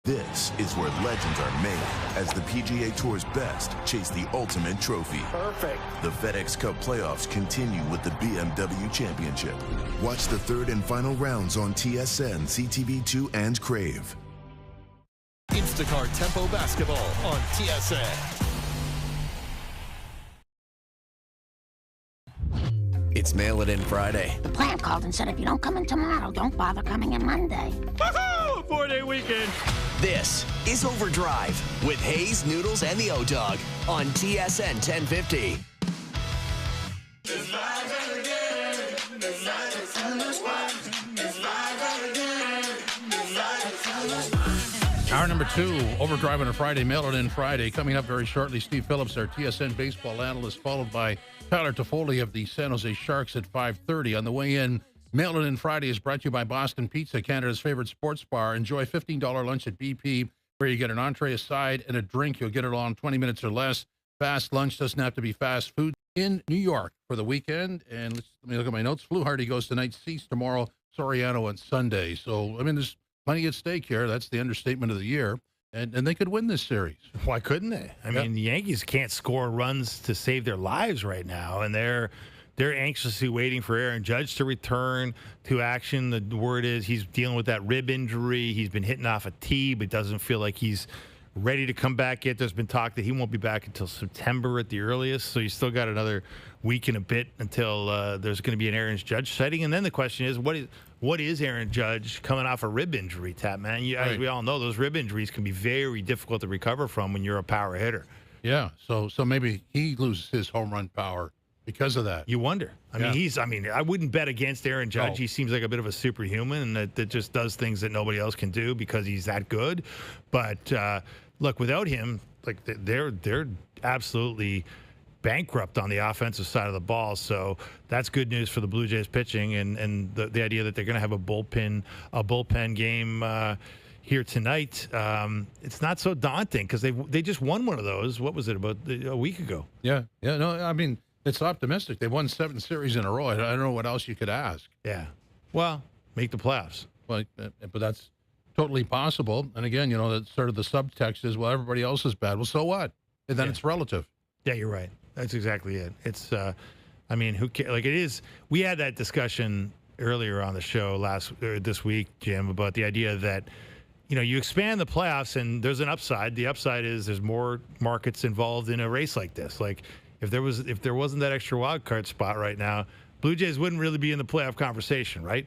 This is where legends are made as the PGA Tour's best chase the ultimate trophy.
Perfect.
The FedEx Cup playoffs continue with the BMW Championship. Watch the third and final rounds on TSN, CTV2, and Crave.
Instacart Tempo Basketball on TSN.
It's Mail It In Friday.
The plant called and said if you don't come in tomorrow, don't bother coming in Monday.
Woohoo! 4-day weekend.
This is Overdrive with Hayes, Noodles, and the O-Dog on TSN 1050.
Hour number 2, Overdrive on a Friday, Mail It In Friday. Coming up very shortly, Steve Phillips, our TSN baseball analyst, followed by Tyler Toffoli of the San Jose Sharks at 5:30. On the way in, Mail It In Friday is brought to you by Boston Pizza, Canada's favorite sports bar. Enjoy $15 lunch at BP, where you get an entree, a side, and a drink. You'll get it all in 20 minutes or less. Fast lunch doesn't have to be fast food. In New York for the weekend, and let me look at my notes. Fluharty goes tonight, Cease tomorrow, Soriano on Sunday. So, I mean, there's plenty at stake here. That's the understatement of the year. And they could win this series.
Why couldn't they? I mean, the Yankees can't score runs to save their lives right now, and they're anxiously waiting for Aaron Judge to return to action. The word is he's dealing with that rib injury. He's been hitting off a tee, but doesn't feel like he's ready to come back yet. There's been talk that he won't be back until September at the earliest, so you still got another week and a bit until there's going to be an Aaron Judge sighting. And then the question is, what is Aaron Judge coming off a rib injury, Tap, man? As we all know, those rib injuries can be very difficult to recover from when you're a power hitter.
Yeah, so maybe he loses his home run power because of that.
You wonder. I mean, I wouldn't bet against Aaron Judge.
No. He
seems like a bit of a superhuman and that just does things that nobody else can do because he's that good. But look, without him, like they're absolutely bankrupt on the offensive side of the ball. So that's good news for the Blue Jays pitching and the idea that they're going to have a bullpen game here tonight. It's not so daunting because they just won one of those. What was it, about a week ago?
Yeah. No, I mean, it's optimistic. They won 7 series in a row. I don't know what else you could ask.
Yeah. Well, make the playoffs.
Well, but that's totally possible. And again, that's sort of the subtext is, well, everybody else is bad. Well, so what? And then it's relative.
Yeah, you're right. That's exactly it. It's, I mean, who cares? Like, it is. We had that discussion earlier on the show this week, Jim, about the idea that, you expand the playoffs and there's an upside. The upside is there's more markets involved in a race like this. Like, if there wasn't that extra wild card spot right now, Blue Jays wouldn't really be in the playoff conversation, right?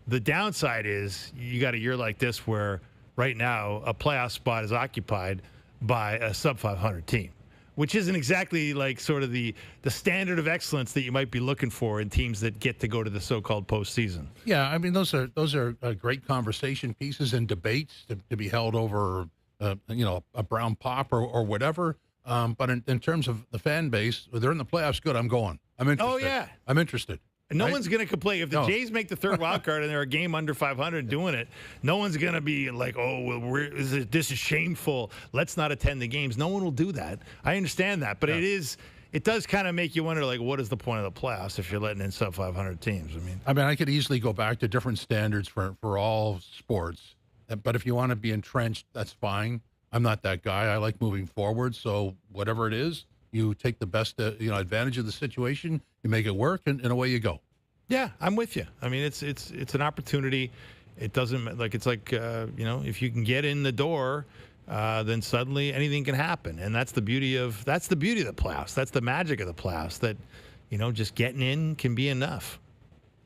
The downside is you got a year like this where right now a playoff spot is occupied by a sub-500 team, which isn't exactly like sort of the standard of excellence that you might be looking for in teams that get to go to the so-called postseason.
Yeah, I mean, those are great conversation pieces and debates to be held over, a brown pop or whatever. But in terms of the fan base, they're in the playoffs. Good, I'm going. I'm interested.
Oh, yeah.
I'm interested.
No one's going to complain. If the Jays make the third wild card and they're a game under 500 doing it, no one's going to be like, oh, well, this is shameful. Let's not attend the games. No one will do that. I understand that. But it does kind of make you wonder, like, what is the point of the playoffs if you're letting in sub-500 teams? I mean,
I could easily go back to different standards for all sports. But if you want to be entrenched, that's fine. I'm not that guy. I like moving forward. So whatever it is, you take the best advantage of the situation, you make it work, and away you go.
Yeah, I'm with you. I mean, it's an opportunity. It doesn't like it's like if you can get in the door, then suddenly anything can happen, and that's the beauty of the playoffs. That's the magic of the playoffs. That just getting in can be enough.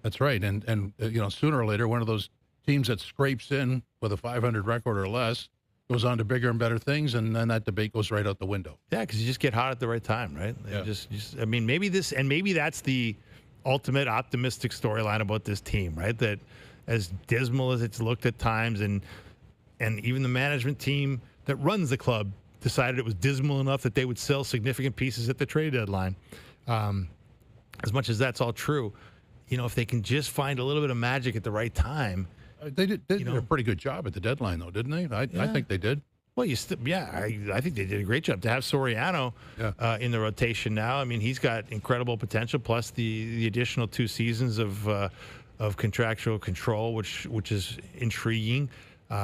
That's right, and sooner or later, one of those teams that scrapes in with a 500 record or less goes on to bigger and better things, and then that debate goes right out the window.
Yeah, because you just get hot at the right time, right?
Yeah.
I mean, maybe that's the ultimate optimistic storyline about this team, right? That as dismal as it's looked at times, and even the management team that runs the club decided it was dismal enough that they would sell significant pieces at the trade deadline. As much as that's all true, if they can just find a little bit of magic at the right time.
They did a pretty good job at the deadline, though, didn't they? I think they did.
Well, I think they did a great job to have Soriano in the rotation now. I mean, he's got incredible potential, plus the additional 2 seasons of contractual control, which is intriguing.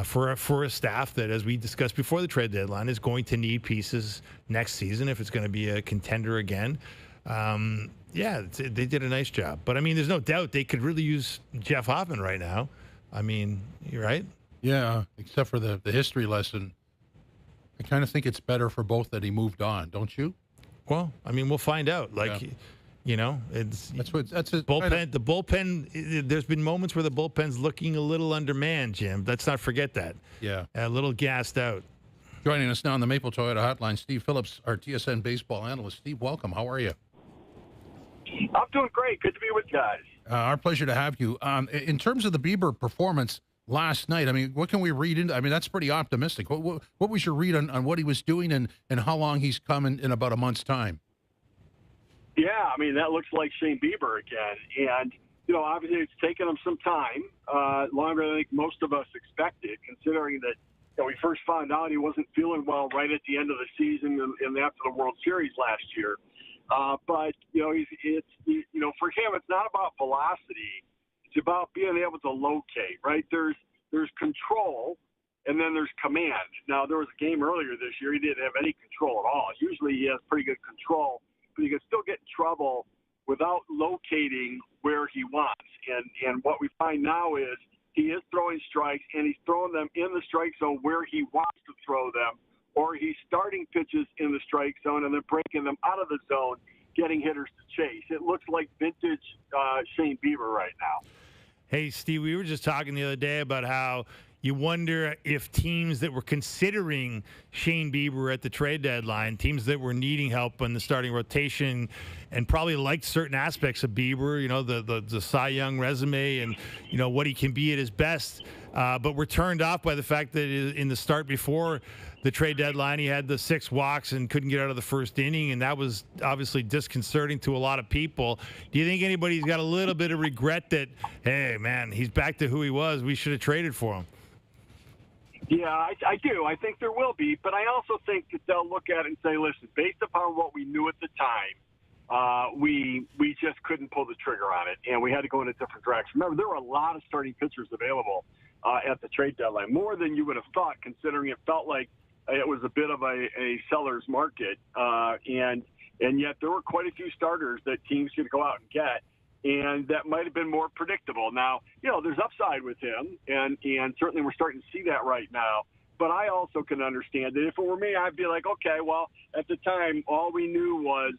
for a staff that, as we discussed before the trade deadline, is going to need pieces next season if it's going to be a contender again. They did a nice job. But, I mean, there's no doubt they could really use Jeff Hoffman right now. I mean, you're right?
Yeah, except for the history lesson. I kind of think it's better for both that he moved on, don't you?
Well, I mean, we'll find out. It's
that's
bullpen. The bullpen. There's been moments where the bullpen's looking a little undermanned, Jim. Let's not forget that.
Yeah,
a little gassed out.
Joining us now on the Maple Toyota Hotline, Steve Phillips, our TSN baseball analyst. Steve, welcome. How are you?
I'm doing great. Good to be with you guys.
Our pleasure to have you. In terms of the Bieber performance last night, I mean, what can we read into? I mean, that's pretty optimistic. What was your read on what he was doing and how long he's coming in about a month's time?
Yeah, I mean, that looks like Shane Bieber again. And, obviously it's taken him some time, longer than I think most of us expected, considering that we first found out he wasn't feeling well right at the end of the season and after the World Series last year. But, for him, it's not about velocity. It's about being able to locate, right? There's control, and then there's command. Now, there was a game earlier this year. He didn't have any control at all. Usually he has pretty good control, but he can still get in trouble without locating where he wants. And what we find now is he is throwing strikes, and he's throwing them in the strike zone where he wants to throw them, or he's starting pitches in the strike zone and then breaking them out of the zone, getting hitters to chase. It looks like vintage Shane Bieber right now.
Hey, Steve, we were just talking the other day about how you wonder if teams that were considering Shane Bieber at the trade deadline, teams that were needing help in the starting rotation and probably liked certain aspects of Bieber, the Cy Young resume and, what he can be at his best, but were turned off by the fact that in the start before the trade deadline, he had the 6 walks and couldn't get out of the first inning, and that was obviously disconcerting to a lot of people. Do you think anybody's got a little bit of regret that, hey, man, he's back to who he was, we should have traded for him?
Yeah, I do. I think there will be, but I also think that they'll look at it and say, listen, based upon what we knew at the time, we just couldn't pull the trigger on it, and we had to go in a different direction. Remember, there were a lot of starting pitchers available at the trade deadline, more than you would have thought, considering it felt like it was a bit of a seller's market, and yet there were quite a few starters that teams could go out and get, and that might have been more predictable. Now, there's upside with him, and certainly we're starting to see that right now. But I also can understand that if it were me, I'd be like, okay, well, at the time, all we knew was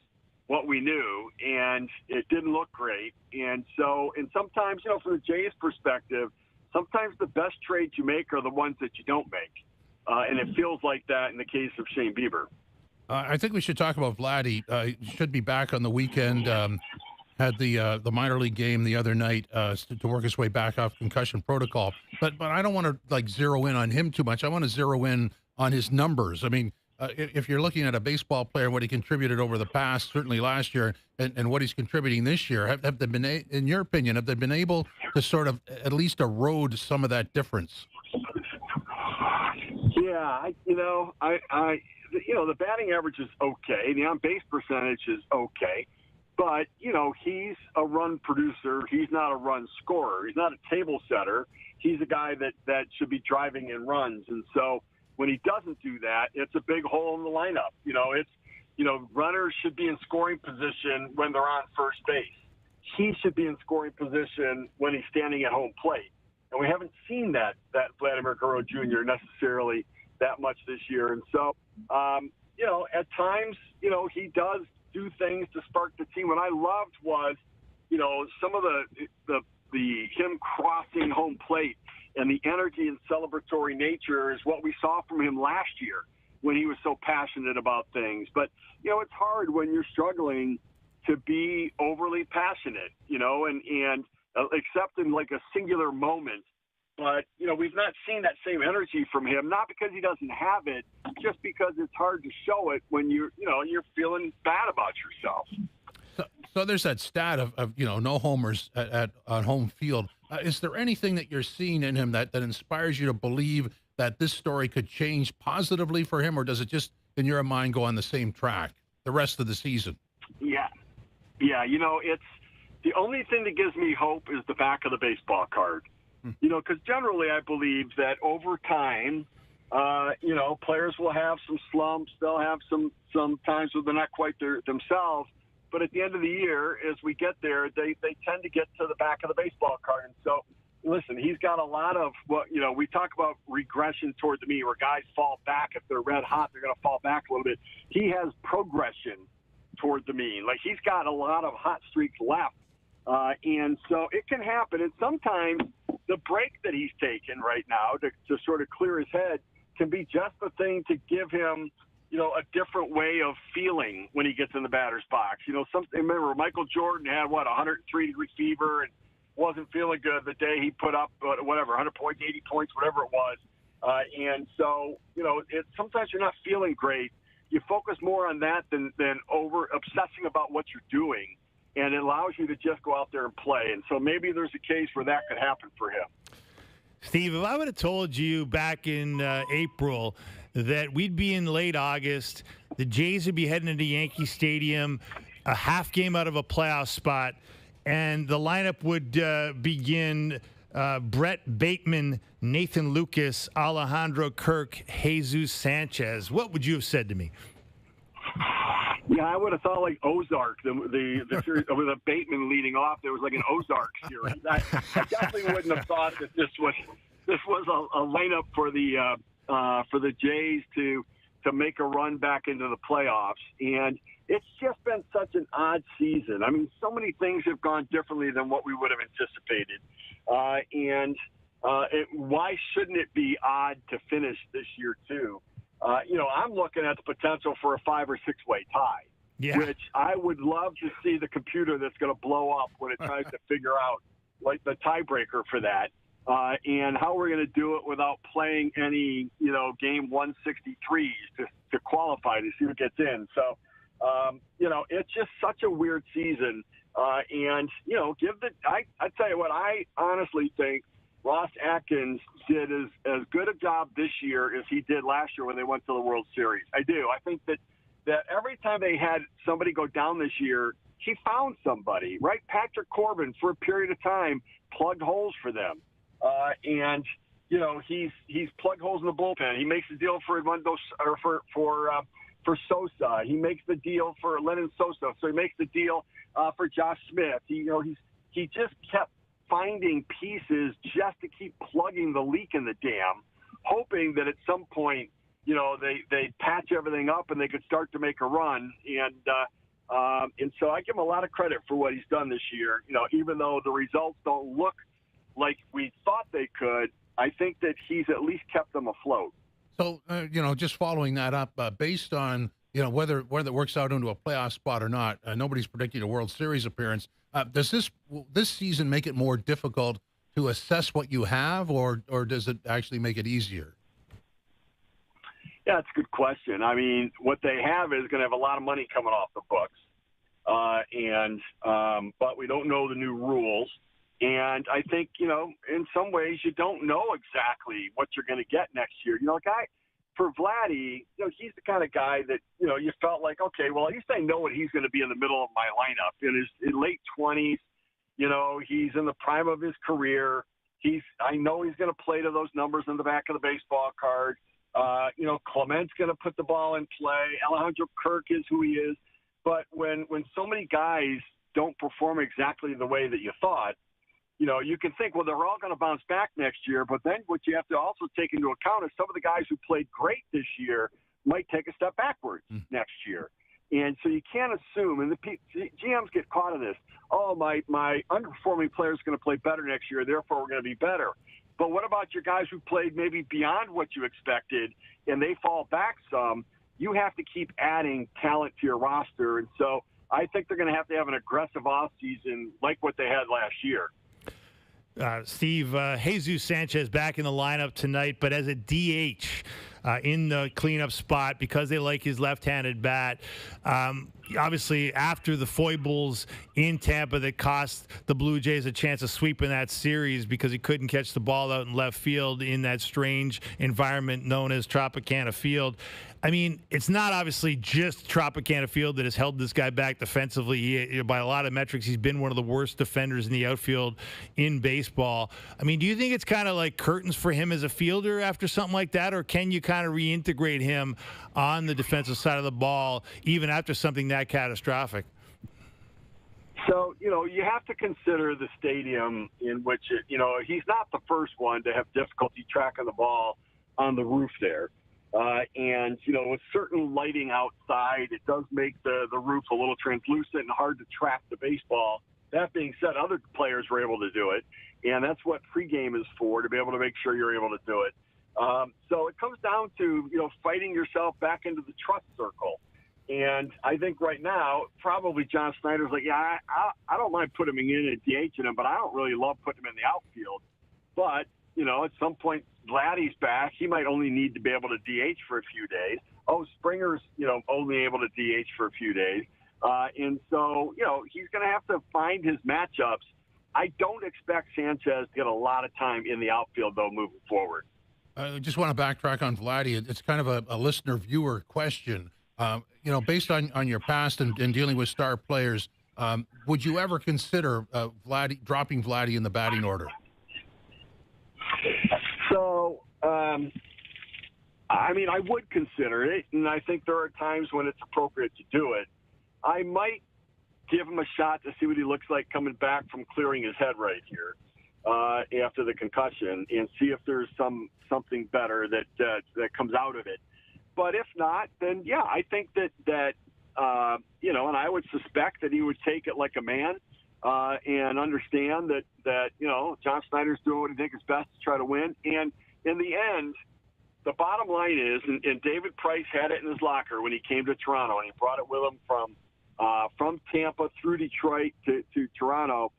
what we knew, and it didn't look great. And so, and sometimes, from the Jays' perspective, sometimes the best trades you make are the ones that you don't make. And it feels like that in the case of Shane Bieber.
I think we should talk about Vladdy. He should be back on the weekend. Had the minor league game the other night to work his way back off concussion protocol. But I don't want to zero in on him too much. I want to zero in on his numbers. I mean, if you're looking at a baseball player, what he contributed over the past, certainly last year, and what he's contributing this year, have they been, in your opinion, have they been able to sort of at least erode some of that difference?
Yeah, the batting average is okay. The on-base percentage is okay. But, he's a run producer. He's not a run scorer. He's not a table setter. He's a guy that should be driving in runs. And so when he doesn't do that, it's a big hole in the lineup. Runners should be in scoring position when they're on first base. He should be in scoring position when he's standing at home plate. And we haven't seen that Vladimir Guerrero Jr. necessarily that much this year. And so, at times, he does do things to spark the team. What I loved was, some of the him crossing home plate and the energy and celebratory nature is what we saw from him last year when he was so passionate about things. But, it's hard when you're struggling to be overly passionate, and except in like a singular moment. But, we've not seen that same energy from him, not because he doesn't have it, just because it's hard to show it when you're feeling bad about yourself.
So there's that stat of no homers on home field. Is there anything that you're seeing in him that inspires you to believe that this story could change positively for him, or does it just, in your mind, go on the same track the rest of the season?
Yeah. It's the only thing that gives me hope is the back of the baseball card. Because generally I believe that over time, players will have some slumps. They'll have some times where they're not quite themselves. But at the end of the year, as we get there, they tend to get to the back of the baseball card. And so, listen, he's got a lot of we talk about regression toward the mean, where guys fall back. If they're red hot, they're going to fall back a little bit. He has progression toward the mean. Like, he's got a lot of hot streaks left. And so it can happen. And sometimes the break that he's taken right now to sort of clear his head can be just the thing to give him, a different way of feeling when he gets in the batter's box. Remember, Michael Jordan had, 103-degree fever and wasn't feeling good the day he put up, 100 points, 80 points, whatever it was. And so, sometimes you're not feeling great. You focus more on that than over obsessing about what you're doing. And it allows you to just go out there and play. And so maybe there's a case where that could happen for him.
Steve, if I would have told you back in April that we'd be in late August, the Jays would be heading into Yankee Stadium, a half game out of a playoff spot, and the lineup would begin Brett Bateman, Nathan Lucas, Alejandro Kirk, Jesus Sanchez, what would you have said to me?
Yeah, I would have thought like Ozark, the series with a Bateman leading off. There was like an Ozark series. I definitely wouldn't have thought that this was a lineup for the Jays to make a run back into the playoffs. And it's just been such an odd season. I mean, so many things have gone differently than what we would have anticipated. Why shouldn't it be odd to finish this year too? I'm looking at the potential for a 5 or 6 way tie, which I would love to see the computer that's going to blow up when it tries to figure out like the tiebreaker for that, and how we're going to do it without playing any, game 163s to qualify to see who gets in. So, it's just such a weird season. I tell you what, I honestly think Ross Atkins did as good a job this year as he did last year when they went to the World Series. I do. I think that every time they had somebody go down this year, he found somebody, right? Patrick Corbin, for a period of time, plugged holes for them. He's plugged holes in the bullpen. He makes a deal for Sosa. He makes the deal for Lennon Sosa. So he makes the deal for Josh Smith. He just kept finding pieces just to keep plugging the leak in the dam, hoping that at some point, they patch everything up and they could start to make a run. And so I give him a lot of credit for what he's done this year. Even though the results don't look like we thought they could, I think that he's at least kept them afloat.
So, just following that up, based on, whether it works out into a playoff spot or not, nobody's predicting a World Series appearance. Does this season make it more difficult to assess what you have, or does it actually make it easier?
Yeah, it's a good question. I mean, what they have is going to have a lot of money coming off the books, but we don't know the new rules. And I think, in some ways you don't know exactly what you're going to get next year. For Vladdy, he's the kind of guy that, you felt like, okay, well, at least I know what he's going to be in the middle of my lineup. In his late 20s, he's in the prime of his career. I know he's going to play to those numbers in the back of the baseball card. Clement's going to put the ball in play. Alejandro Kirk is who he is. But when so many guys don't perform exactly the way that you thought, you can think, well, they're all going to bounce back next year. But then what you have to also take into account is some of the guys who played great this year might take a step backwards next year. And so you can't assume, and the GMs get caught in this, my underperforming player is going to play better next year, therefore we're going to be better. But what about your guys who played maybe beyond what you expected and they fall back some? You have to keep adding talent to your roster. And so I think they're going to have an aggressive offseason like what they had last year.
Steve, Jesus Sanchez back in the lineup tonight, but as a DH in the cleanup spot because they like his left-handed bat. Obviously, after the foibles in Tampa that cost the Blue Jays a chance of sweeping that series because he couldn't catch the ball out in left field in that strange environment known as Tropicana Field. I mean, it's not obviously just Tropicana Field that has held this guy back defensively. By a lot of metrics, he's been one of the worst defenders in the outfield in baseball. I mean, do you think it's kind of like curtains for him as a fielder after something like that, or can you kind of reintegrate him on the defensive side of the ball even after something that catastrophic?
So, you have to consider the stadium in which, he's not the first one to have difficulty tracking the ball on the roof there. And, with certain lighting outside, it does make the roof a little translucent and hard to track the baseball. That being said, other players were able to do it, and that's what pregame is for, to be able to make sure you're able to do it. So it comes down to, fighting yourself back into the trust circle. And I think right now, probably John Snyder's like, yeah, I don't mind putting him in and DHing him, but I don't really love putting him in the outfield. But, at some point, Vladdy's back. He might only need to be able to DH for a few days. Oh, Springer's, only able to DH for a few days. And so, he's going to have to find his matchups. I don't expect Sanchez to get a lot of time in the outfield, though, moving forward.
I just want to backtrack on Vladdy. It's kind of a listener-viewer question. Based on your past and dealing with star players, would you ever consider dropping Vladdy in the batting order?
So, I would consider it, and I think there are times when it's appropriate to do it. I might give him a shot to see what he looks like coming back from clearing his head right here after the concussion, and see if there's something better that comes out of it. But if not, then yeah, I think that and I would suspect that he would take it like a man and understand that John Snyder's doing what he thinks is best to try to win. And in the end, the bottom line is, and David Price had it in his locker when he came to Toronto, and he brought it with him from Tampa through Detroit to Toronto.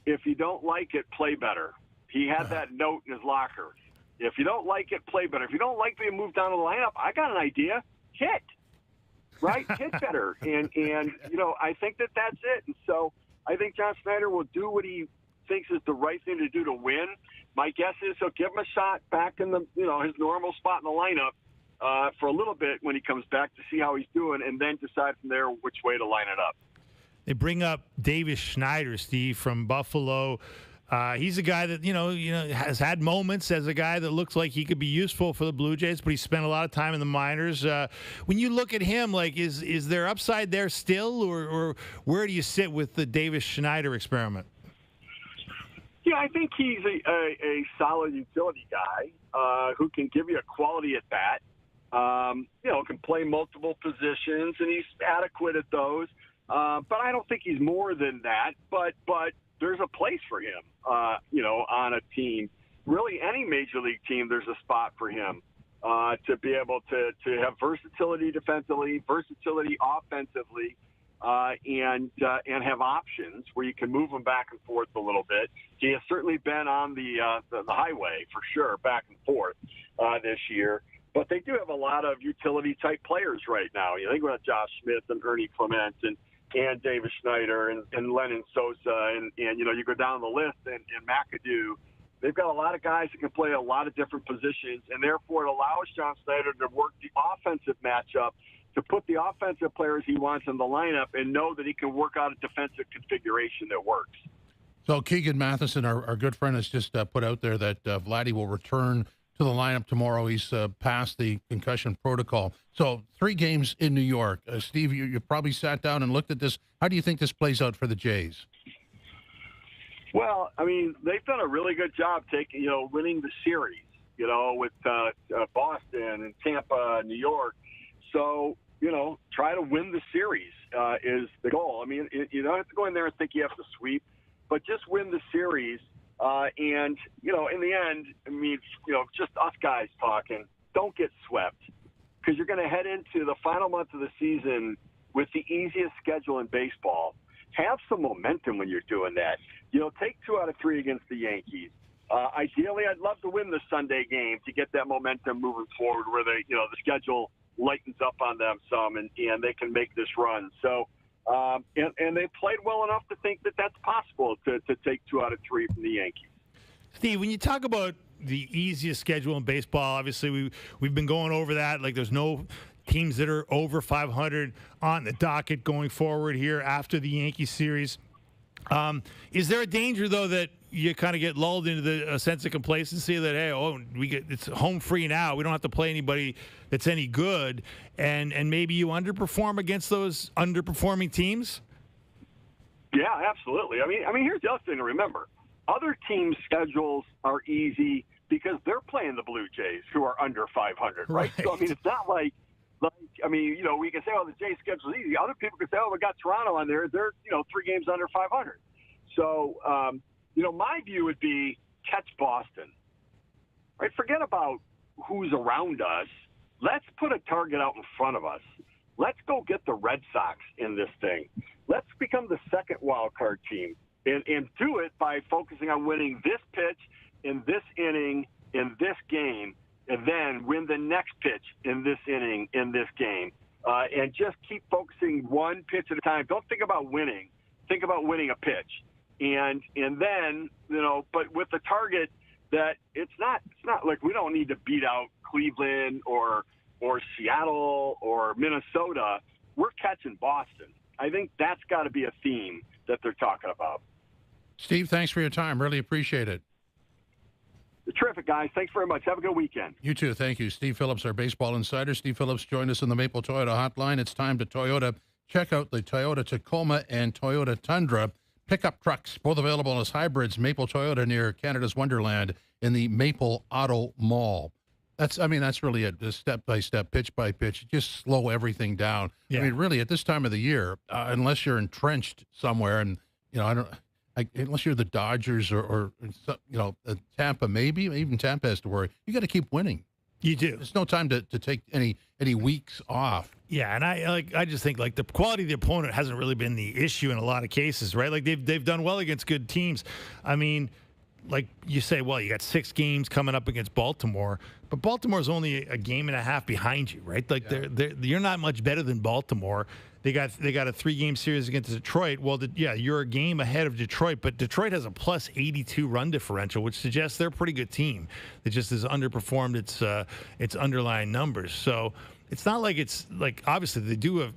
If you don't like it, play better. He had that note in his locker. If you don't like it, play better. If you don't like being moved down to the lineup, I got an idea. Hit. Right? Hit better. And I think that's it. And so I think John Snyder will do what he thinks is the right thing to do to win. My guess is he'll give him a shot back in the his normal spot in the lineup for a little bit when he comes back to see how he's doing, and then decide from there which way to line it up.
They bring up Davis Schneider, Steve, from Buffalo. He's a guy that, has had moments as a guy that looks like he could be useful for the Blue Jays, but he spent a lot of time in the minors. When you look at him, is there upside there still, or where do you sit with the Davis Schneider experiment?
Yeah, I think he's a solid utility guy who can give you a quality at bat. Can play multiple positions, and he's adequate at those. But I don't think he's more than that. But there's a place for him, on a team. Really, any major league team, there's a spot for him to be able to have versatility defensively, versatility offensively, and have options where you can move him back and forth a little bit. He has certainly been on the highway for sure, back and forth this year. But they do have a lot of utility-type players right now. You think about Josh Smith and Ernie Clement and Davis Schneider and Lennon Sosa and you go down the list and McAdoo. They've got a lot of guys that can play a lot of different positions, and therefore it allows John Snyder to work the offensive matchup, to put the offensive players he wants in the lineup and know that he can work out a defensive configuration that works.
So Keegan Matheson, our good friend, has just put out there that Vladdy will return to the lineup tomorrow. He's passed the concussion protocol. So 3 games in New York. Steve, you probably sat down and looked at this. How do you think this plays out for the Jays?
Well, they've done a really good job winning the series, with Boston and Tampa, New York. So, try to win the series is the goal. You don't have to go in there and think you have to sweep, but just win the series. And, in the end, just us guys talking, don't get swept, because you're going to head into the final month of the season with the easiest schedule in baseball. Have some momentum when you're doing that. Take 2 out of 3 against the Yankees. Ideally, I'd love to win the Sunday game to get that momentum moving forward where the schedule lightens up on them some and they can make this run. So, and they played well enough to think that that's possible to take 2 out of 3 from the Yankees.
Steve, when you talk about the easiest schedule in baseball. Obviously, we've been going over that. Like, there's no teams that are over 500 on the docket going forward here after the Yankees series. Is there a danger, though, that you kind of get lulled into a sense of complacency that, hey, it's home free now. We don't have to play anybody that's any good, and maybe you underperform against those underperforming teams?
Yeah, absolutely. I mean, here's the other thing to remember. Other teams' schedules are easy because they're playing the Blue Jays, who are under 500, right? So, I mean, it's not like, we can say, the Jays' schedule is easy. Other people can say, we got Toronto on there. They're, 3 games under 500. So, my view would be catch Boston, right? Forget about who's around us. Let's put a target out in front of us. Let's go get the Red Sox in this thing. Let's become the second wild card team and do it by focusing on winning this pitch in this inning in this game, and then win the next pitch in this inning in this game, and just keep focusing one pitch at a time. Don't think about winning. Think about winning a pitch, and then but with the target that it's not like we don't need to beat out Cleveland or Seattle or Minnesota. We're catching Boston. I think that's got to be a theme that they're talking about.
Steve, thanks for your time. Really appreciate it.
Terrific, guys. Thanks very much. Have a good weekend.
You too. Thank you. Steve Phillips, our baseball insider. Steve Phillips joined us on the Maple Toyota hotline. It's time to Toyota. Check out the Toyota Tacoma and Toyota Tundra pickup trucks, both available as hybrids. Maple Toyota near Canada's Wonderland in the Maple Auto Mall. That's really it. Just step by step, pitch by pitch. Just slow everything down. Yeah. I mean, really, at this time of the year, unless you're entrenched somewhere, and unless you're the Dodgers or Tampa, maybe even Tampa has to worry. You got to keep winning.
You do.
There's no time to take any weeks off.
Yeah, and I just think the quality of the opponent hasn't really been the issue in a lot of cases, right? Like they've done well against good teams. I mean, like you say, well, you got 6 games coming up against Baltimore, but Baltimore's only a game and a half behind you, right? Like you're not much better than Baltimore. They got a 3-game series against Detroit. Well, you're a game ahead of Detroit, but Detroit has a plus 82 run differential, which suggests they're a pretty good team. It just has underperformed its underlying numbers. So it's not like it's like obviously they do have.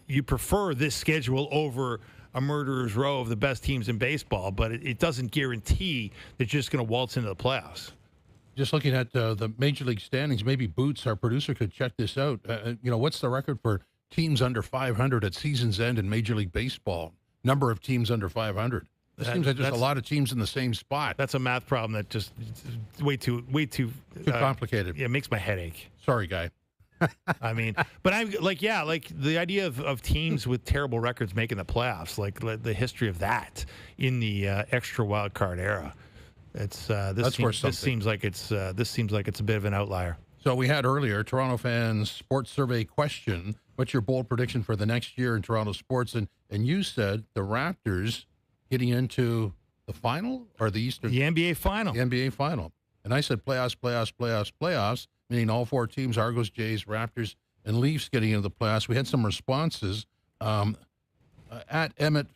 You prefer this schedule over a murderer's row of the best teams in baseball, but it doesn't guarantee that you're just going to waltz into the playoffs.
Just looking at the Major League standings, maybe Boots, our producer, could check this out. What's the record for teams under 500 at season's end in Major League Baseball? Number of teams under 500. This seems like there's a lot of teams in the same spot.
That's a math problem that just way too
complicated.
Yeah, it makes my head ache.
Sorry, guy.
I mean, but I'm like the idea of teams with terrible records making the playoffs, like the history of that in the extra wild card era. This seems like it's a bit of an outlier.
So we had earlier Toronto fans sports survey question: what's your bold prediction for the next year in Toronto sports? And you said the Raptors getting into the final or the
NBA final.
The NBA final. And I said playoffs, meaning all 4 teams, Argos, Jays, Raptors, and Leafs getting into the playoffs. We had some responses. At Emmett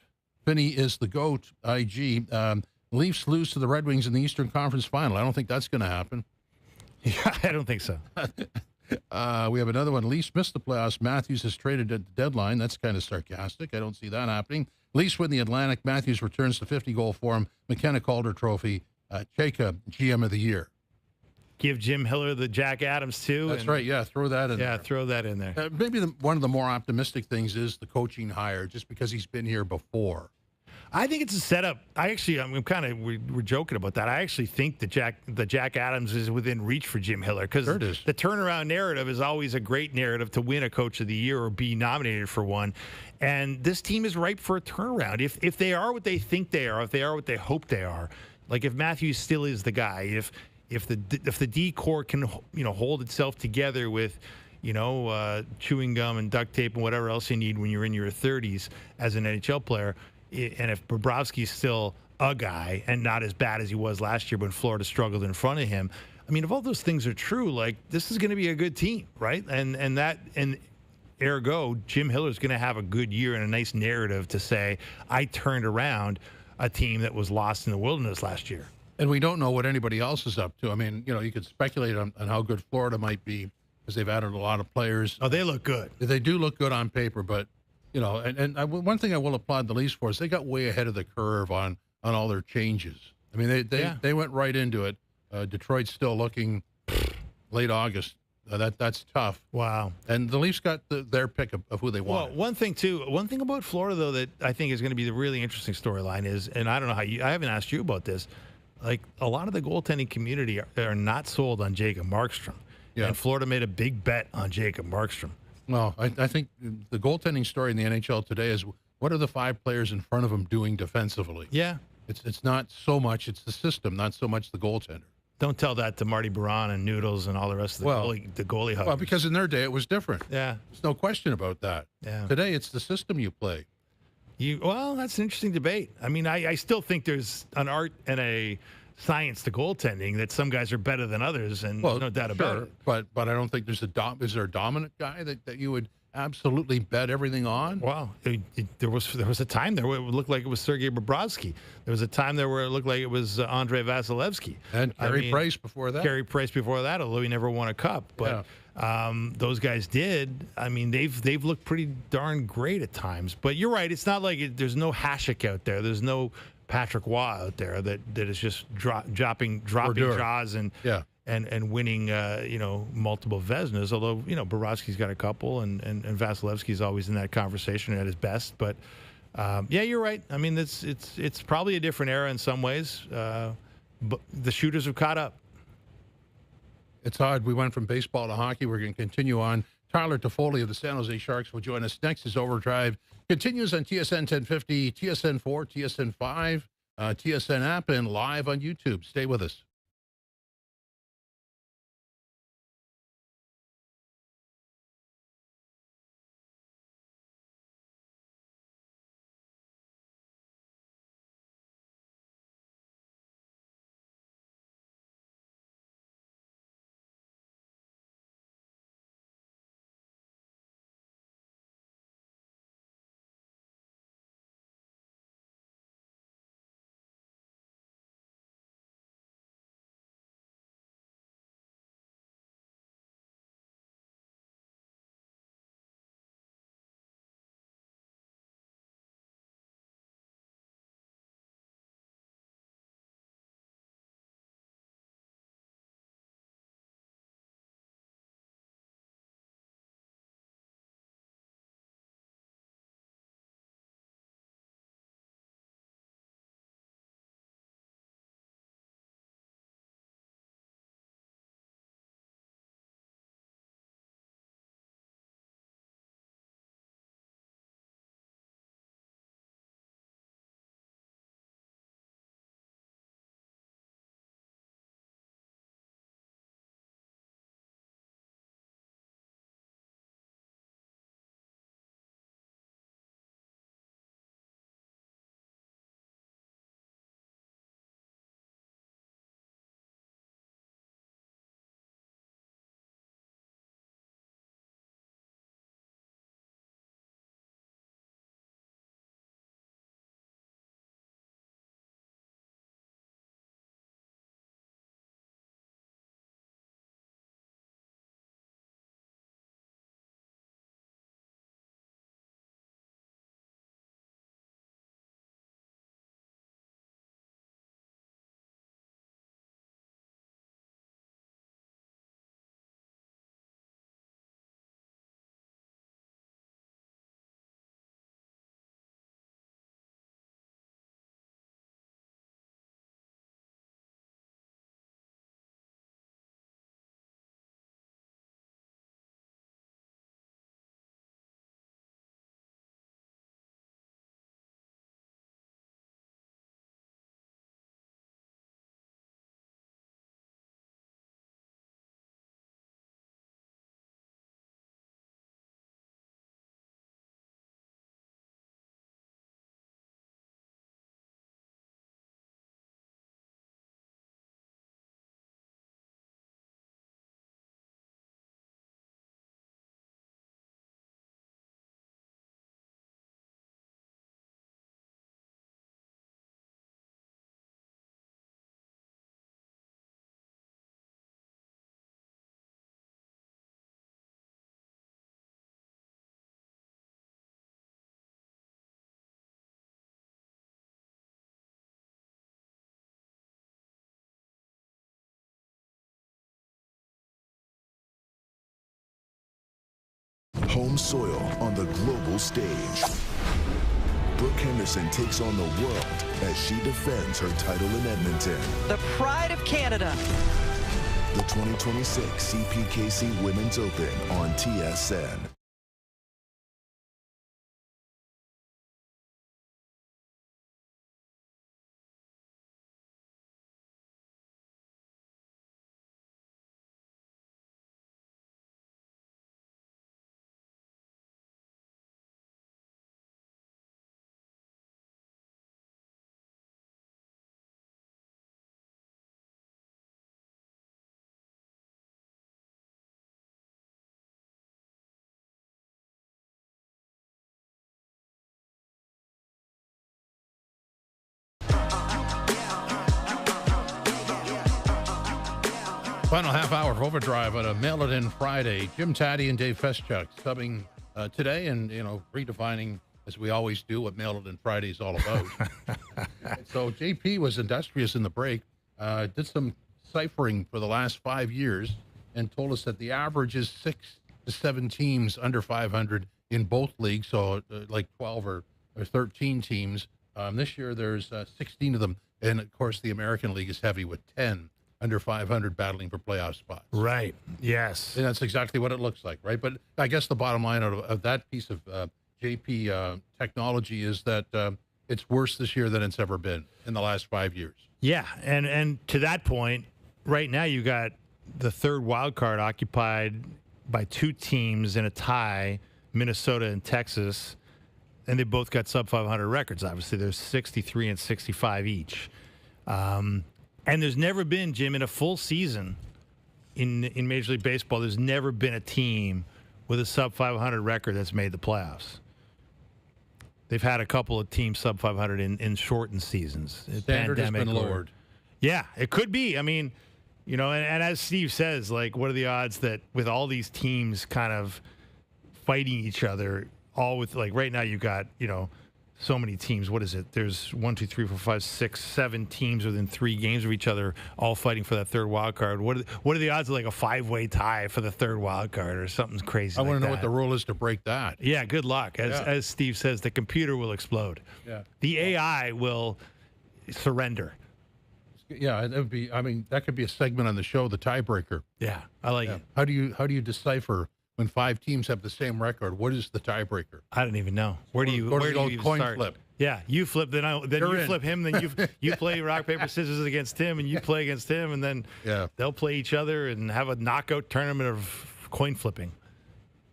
Finney is the GOAT, IG. Leafs lose to the Red Wings in the Eastern Conference Final. I don't think that's going to happen.
Yeah, I don't think so.
We have another one. Leafs missed the playoffs. Matthews is traded at the deadline. That's kind of sarcastic. I don't see that happening. Leafs win the Atlantic. Matthews returns the 50-goal form. McKenna Calder Trophy. Chayka, GM of the Year.
Give Jim Hiller the Jack Adams, too.
That's right, yeah. Throw that in there.
Yeah, throw that in there.
Maybe one of the more optimistic things is the coaching hire, just because he's been here before.
I think it's a setup. We're joking about that. I actually think that Jack Adams is within reach for Jim Hiller because the turnaround narrative is always a great narrative to win a Coach of the Year or be nominated for one. And this team is ripe for a turnaround. If they are what they think they are, if they are what they hope they are, like if Matthews still is the guy, if the D corps can hold itself together with chewing gum and duct tape and whatever else you need when you're in your 30s as an NHL player. And if Bobrovsky's still a guy and not as bad as he was last year when Florida struggled in front of him, I mean, if all those things are true, like this is going to be a good team, right? And ergo, Jim Hiller's going to have a good year and a nice narrative to say, I turned around a team that was lost in the wilderness last year.
And we don't know what anybody else is up to. I mean, you could speculate on how good Florida might be because they've added a lot of players.
Oh, they look good.
They do look good on paper, but, one thing I will applaud the Leafs for is they got way ahead of the curve on all their changes. I mean, they went right into it. Detroit's still looking late August. That's tough.
Wow.
And the Leafs got their pick of who they want.
Well, one thing about Florida, though, that I think is going to be the really interesting storyline is, and I don't know I haven't asked you about this, like a lot of the goaltending community are not sold on Jacob Markstrom.
Yeah.
And Florida made a big bet on Jacob Markstrom.
Well, I think the goaltending story in the NHL today is what are the 5 players in front of them doing defensively?
Yeah.
It's not so much, it's the system, not so much the goaltender.
Don't tell that to Marty Baron and Noodles and all the rest of the goalie huggers.
Well, because in their day it was different.
Yeah.
There's no question about that.
Yeah.
Today it's the system you play.
Well, that's an interesting debate. I mean, I still think there's an art and a science to goaltending that some guys are better than others, and no doubt about it.
But I don't think there's is there a dominant guy that you would absolutely bet everything on?
Wow. There was a time there where it looked like it was Sergei Bobrovsky. There was a time there where it looked like it was Andrei Vasilevsky.
And Carey Price before that.
Carey Price before that, although he never won a cup. But those guys did. I mean, they've looked pretty darn great at times. But you're right. It's not like there's no Hasek out there. There's no Patrick Waugh out there that is just dropping jaws and winning multiple Vezinas. Although Bobrovsky's got a couple and Vasilevsky's always in that conversation at his best. But you're right. I mean, it's probably a different era in some ways. But the shooters have caught up.
It's odd. We went from baseball to hockey. We're going to continue on. Tyler Toffoli of the San Jose Sharks will join us next as OverDrive continues on TSN 1050, TSN 4, TSN 5, TSN app, and live on YouTube. Stay with us.
home soil on the global stage. Brooke Henderson takes on the world as she defends her title in Edmonton.
The pride of Canada.
The 2026 CPKC Women's Open on TSN.
Final half hour of Overdrive on a Mail It In Friday. Jim Taddy and Dave Feschuk subbing today and, redefining, as we always do, what Mail It In Friday is all about. So JP was industrious in the break, did some ciphering for the last 5 years and told us that the average is 6 to 7 teams under 500 in both leagues, so like 12 or 13 teams. This year there's 16 of them, and of course the American League is heavy with 10 under 500 battling for playoff spots.
Right. Yes.
And that's exactly what it looks like, right? But I guess the bottom line of that piece of JP technology is that it's worse this year than it's ever been in the last 5 years.
Yeah, and to that point, right now you got the third wild card occupied by 2 teams in a tie, Minnesota and Texas, and they both got sub 500 records. Obviously, there's 63 and 65 each. And there's never been, Jim, in a full season in Major League Baseball, there's never been a team with a sub 500 record that's made the playoffs. They've had a couple of teams sub 500 in shortened seasons.
Standard has been lowered.
Yeah, it could be. I mean, and as Steve says, like, what are the odds that with all these teams kind of fighting each other, all with, like, right now you got, so many teams. What is it? There's 1, 2, 3, 4, 5, 6, 7 teams within 3 games of each other, all fighting for that third wild card. What are the odds of like a 5-way tie for the third wild card or something crazy?
I want to know
that?
what the rule is to break that.
Yeah, good luck. As Steve says, the computer will explode.
Yeah,
the AI will surrender.
Yeah, that would be. I mean, that could be a segment on the show, the tiebreaker.
Yeah, I like it.
How do you decipher when 5 teams have the same record? What is the tiebreaker?
I don't even know. Where do you
coin
start?
Flip?
Yeah, you flip, then you flip him, then you play rock, paper, scissors against him, and you play against him, and then they'll play each other and have a knockout tournament of coin flipping.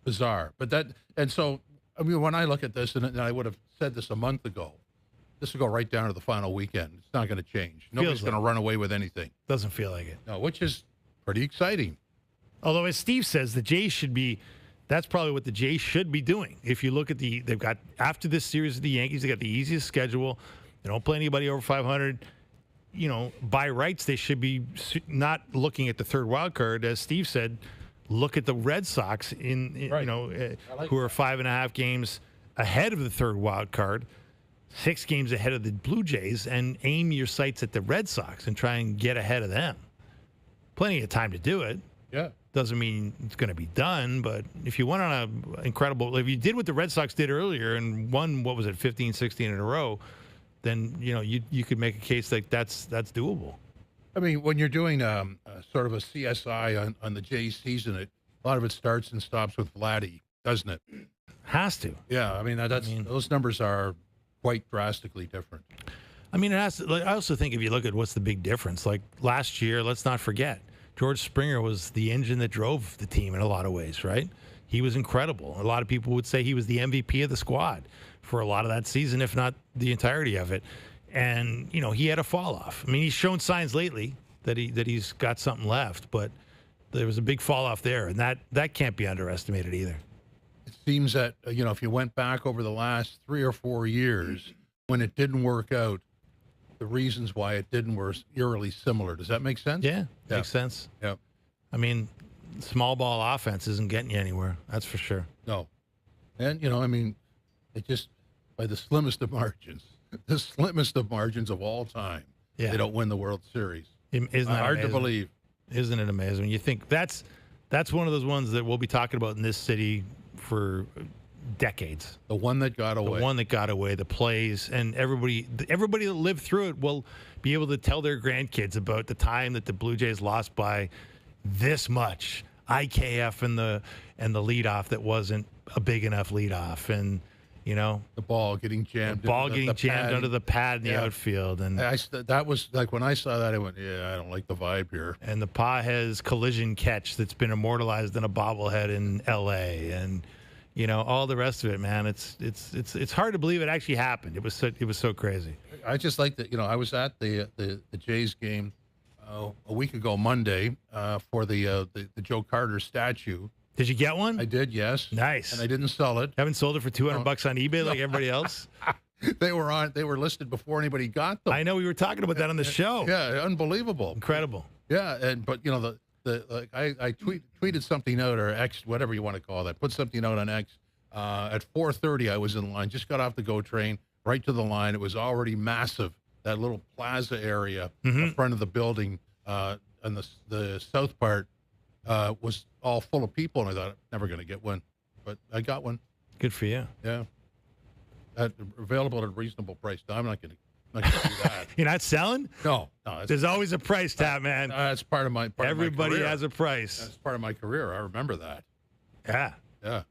Bizarre. But so, I mean, when I look at this, and I would have said this a month ago, this will go right down to the final weekend. It's not going to change. Nobody's going to run away with anything.
Doesn't feel like it.
No, which is pretty exciting.
Although, as Steve says, the Jays should be. That's probably what the Jays should be doing. If you look at they've got, after this series of the Yankees, they got the easiest schedule. They don't play anybody over 500. By rights, they should be not looking at the third wild card. As Steve said, look at the Red Sox who are 5.5 games ahead of the third wild card, 6 games ahead of the Blue Jays, and aim your sights at the Red Sox and try and get ahead of them. Plenty of time to do it.
Yeah.
Doesn't mean it's going to be done, but if you went on if you did what the Red Sox did earlier and won, 15, 16 in a row, then, you could make a case like that's doable.
I mean, when you're doing sort of a CSI on the Jays season, a lot of it starts and stops with Vladdy, doesn't it?
Has to.
Yeah, I mean, those numbers are quite drastically different.
I mean, it has to, I also think if you look at what's the big difference, like last year, let's not forget, George Springer was the engine that drove the team in a lot of ways, right? He was incredible. A lot of people would say he was the MVP of the squad for a lot of that season, if not the entirety of it. And, he had a fall off. I mean, he's shown signs lately that he's got something left, but there was a big fall off there, and that can't be underestimated either.
It seems that, if you went back over the last 3 or 4 years, when it didn't work out, the reasons why it didn't were eerily similar. Does that make sense?
Yeah, makes sense.
Yeah.
I mean, small ball offense isn't getting you anywhere. That's for sure.
No. And, it just, by the slimmest of margins of all time, they don't win the World Series.
Isn't that
hard
amazing?
to believe.
Isn't it amazing? You think that's one of those ones that we'll be talking about in this city for decades.
The one that got away.
The one that got away, the plays, and everybody that lived through it will be able to tell their grandkids about the time that the Blue Jays lost by this much. IKF and the leadoff that wasn't a big enough leadoff, and
the ball getting jammed.
Under the pad in the outfield, and
that was like when I saw that, I went, "Yeah, I don't like the vibe here."
And the Pages collision catch that's been immortalized in a bobblehead in L.A. and all the rest of it, man. It's hard to believe it actually happened. It was so crazy.
I just like that. I was at the Jays game a week ago Monday for the Joe Carter statue.
Did you get one?
I did, yes.
Nice.
And I didn't sell it.
Haven't sold it for $200 on eBay like everybody else.
They were listed before anybody got them.
I know, we were talking about that on the show.
Yeah, unbelievable,
incredible.
Yeah, but I tweeted something out, or X, whatever you want to call that. Put something out on X at 4:30. I was in line, just got off the GO train, right to the line. It was already massive. That little plaza area in front of the building, and the south part was all full of people, and I thought, I'm never going to get one, but I got one.
Good for you.
Yeah, available at a reasonable price. No, I'm not going to do that.
You're not selling?
No.
There's always a price tag, man.
That's part of my.
Everybody
my
has a price.
That's part of my career. I remember that.
Yeah.
Yeah.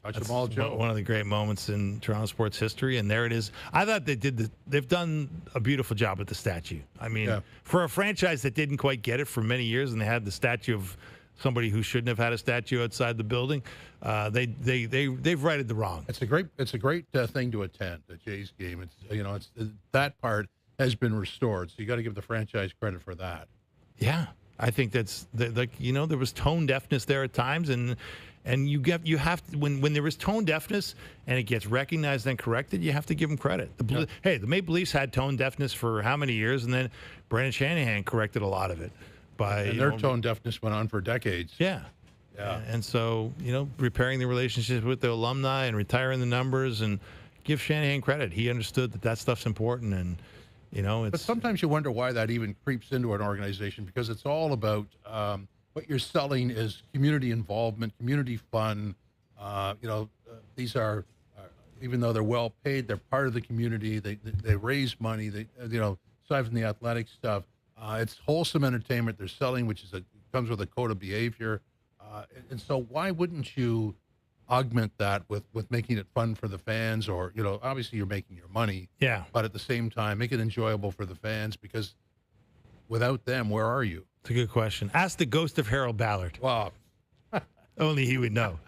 Touch them all, Joe.
One of the great moments in Toronto sports history, and there it is. I thought they've done a beautiful job with the statue. I mean, for a franchise that didn't quite get it for many years, and they had the statue of somebody who shouldn't have had a statue outside the building, they've righted the wrong.
It's a great thing to attend, the Jays game. It's that part has been restored, so you got to give the franchise credit for that.
Yeah, I think that's there was tone deafness there at times, and you have to, when there is tone deafness and it gets recognized and corrected, you have to give them credit. Hey, the Maple Leafs had tone deafness for how many years, and then Brendan Shanahan corrected a lot of it.
And their tone deafness went on for decades.
Yeah. And so, repairing the relationship with the alumni and retiring the numbers, and give Shanahan credit. He understood that stuff's important, and,
But sometimes you wonder why that even creeps into an organization, because it's all about what you're selling is community involvement, community fun. These are, even though they're well paid, they're part of the community. They raise money. Aside from the athletic stuff, it's wholesome entertainment they're selling, which comes with a code of behavior. And so why wouldn't you augment that with making it fun for the fans? Or, obviously you're making your money.
Yeah.
But at the same time, make it enjoyable for the fans, because without them, where are you?
It's a good question. Ask the ghost of Harold Ballard.
Wow.
Only he would know.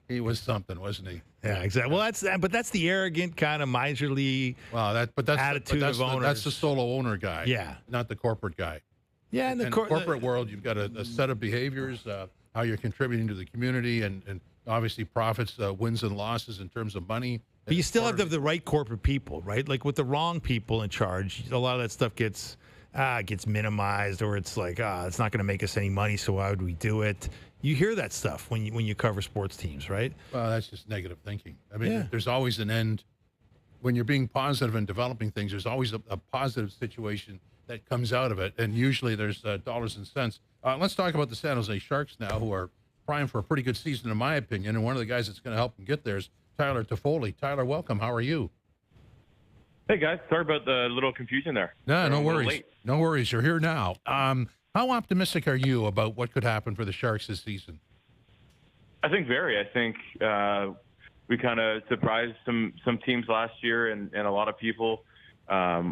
He was something, wasn't he?
Yeah, exactly. Well, that's the arrogant kind of miserly attitude of owners.
That's the solo owner guy.
Yeah,
not the corporate guy.
Yeah,
in the corporate world, you've got a set of behaviors, how you're contributing to the community, and obviously profits, wins and losses in terms of money.
But you still have to have the right corporate people, right? Like with the wrong people in charge, a lot of that stuff gets minimized, or it's like, it's not going to make us any money, so why would we do it? You hear that stuff when you cover sports teams, right?
Well, that's just negative thinking. I mean, there's always an end. When you're being positive and developing things, there's always a positive situation that comes out of it, and usually there's dollars and cents. Let's talk about the San Jose Sharks now, who are primed for a pretty good season, in my opinion, and one of the guys that's going to help them get there is Tyler Toffoli. Tyler, welcome. How are you?
Hey, guys. Sorry about the little confusion there.
No worries. No worries. You're here now. How optimistic are you about what could happen for the Sharks this season?
I think very. I think we kind of surprised some teams last year and a lot of people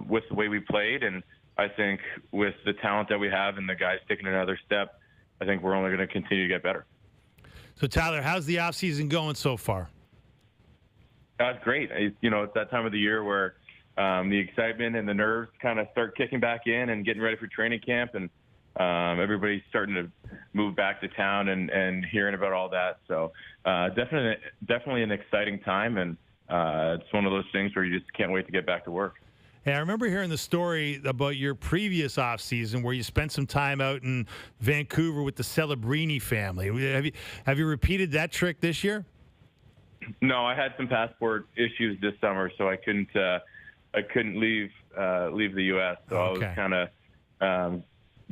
with the way we played. And I think with the talent that we have and the guys taking another step, I think we're only going to continue to get better.
So, Tyler, how's the offseason going so far?
That's great. It's that time of the year where the excitement and the nerves kind of start kicking back in and getting ready for training camp, and everybody's starting to move back to town and hearing about all that. So definitely an exciting time, and it's one of those things where you just can't wait to get back to work.
Hey, I remember hearing the story about your previous offseason where you spent some time out in Vancouver with the Celebrini family. Have you repeated that trick this year?
No, I had some passport issues this summer, so I couldn't leave the U.S. So I was kind of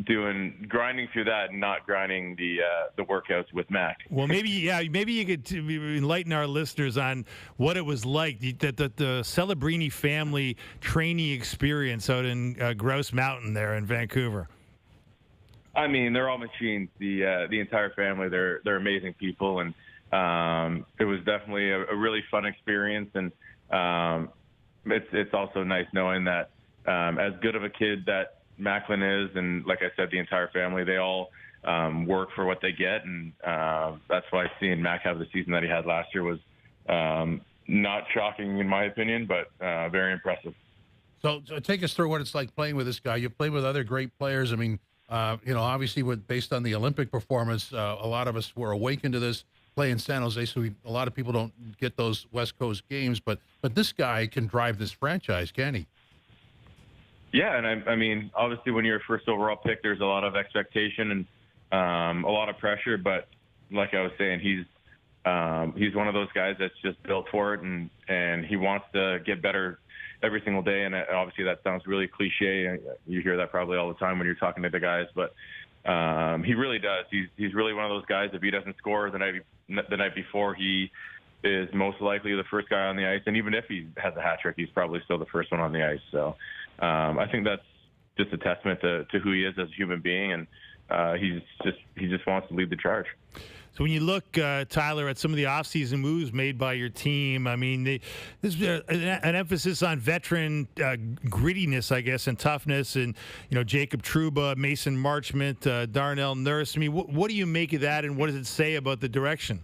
grinding through that and not grinding the workouts with Mac.
Well, maybe you could enlighten our listeners on what it was like, the Celebrini family training experience out in Grouse Mountain there in Vancouver.
I mean, they're all machines. The entire family, they're amazing people, and it was definitely a really fun experience. And it's also nice knowing that as good of a kid that Macklin is, and like I said, the entire family, they all work for what they get, and that's why seeing Mac have the season that he had last year was not shocking in my opinion, but very impressive.
So take us through what it's like playing with this guy. You played with other great players. I mean, obviously based on the Olympic performance, a lot of us were awakened to this play in San Jose, so a lot of people don't get those West Coast games, but this guy can drive this franchise, can he?
Yeah, and I mean, obviously when you're a first overall pick, there's a lot of expectation and a lot of pressure. But like I was saying, he's one of those guys that's just built for it, and he wants to get better every single day. And obviously that sounds really cliche. You hear that probably all the time when you're talking to the guys, but he really does. He's really one of those guys. If he doesn't score the night before, he is most likely the first guy on the ice. And even if he has a hat trick, he's probably still the first one on the ice. So I think that's just a testament to who he is as a human being, and he just wants to lead the charge.
So when you look, Tyler, at some of the offseason moves made by your team, I mean, there's an emphasis on veteran grittiness, I guess, and toughness, and Jacob Trouba, Mason Marchment, Darnell Nurse. I mean, what do you make of that, and what does it say about the direction?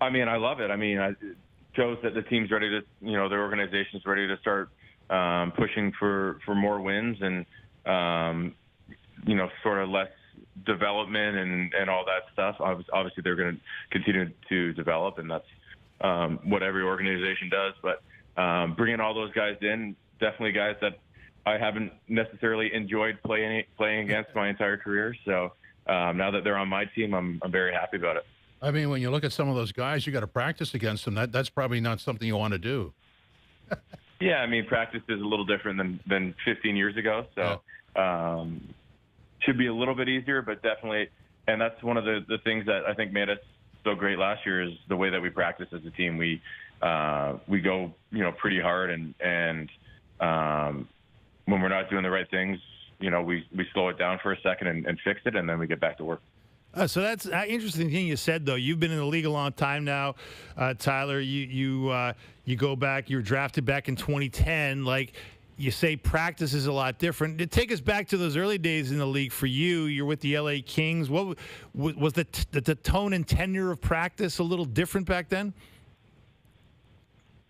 I mean, I love it. I mean, it shows that the team's ready to, their organization's ready to start pushing for more wins and, sort of less development and all that stuff. Obviously, they're going to continue to develop, and that's what every organization does. But bringing all those guys in, definitely guys that I haven't necessarily enjoyed playing against my entire career. So now that they're on my team, I'm very happy about it.
I mean, when you look at some of those guys, you got to practice against them. That's probably not something you want to do.
Yeah, I mean, practice is a little different than 15 years ago. So should be a little bit easier, but definitely. And that's one of the things that I think made us so great last year is the way that we practice as a team. We go, pretty hard, and when we're not doing the right things, we slow it down for a second and fix it, and then we get back to work.
So that's an interesting thing you said, though. You've been in the league a long time now, Tyler. You go back. You were drafted back in 2010. Like you say, practice is a lot different. Take us back to those early days in the league for you. You're with the LA Kings. What was the tone and tenor of practice a little different back then?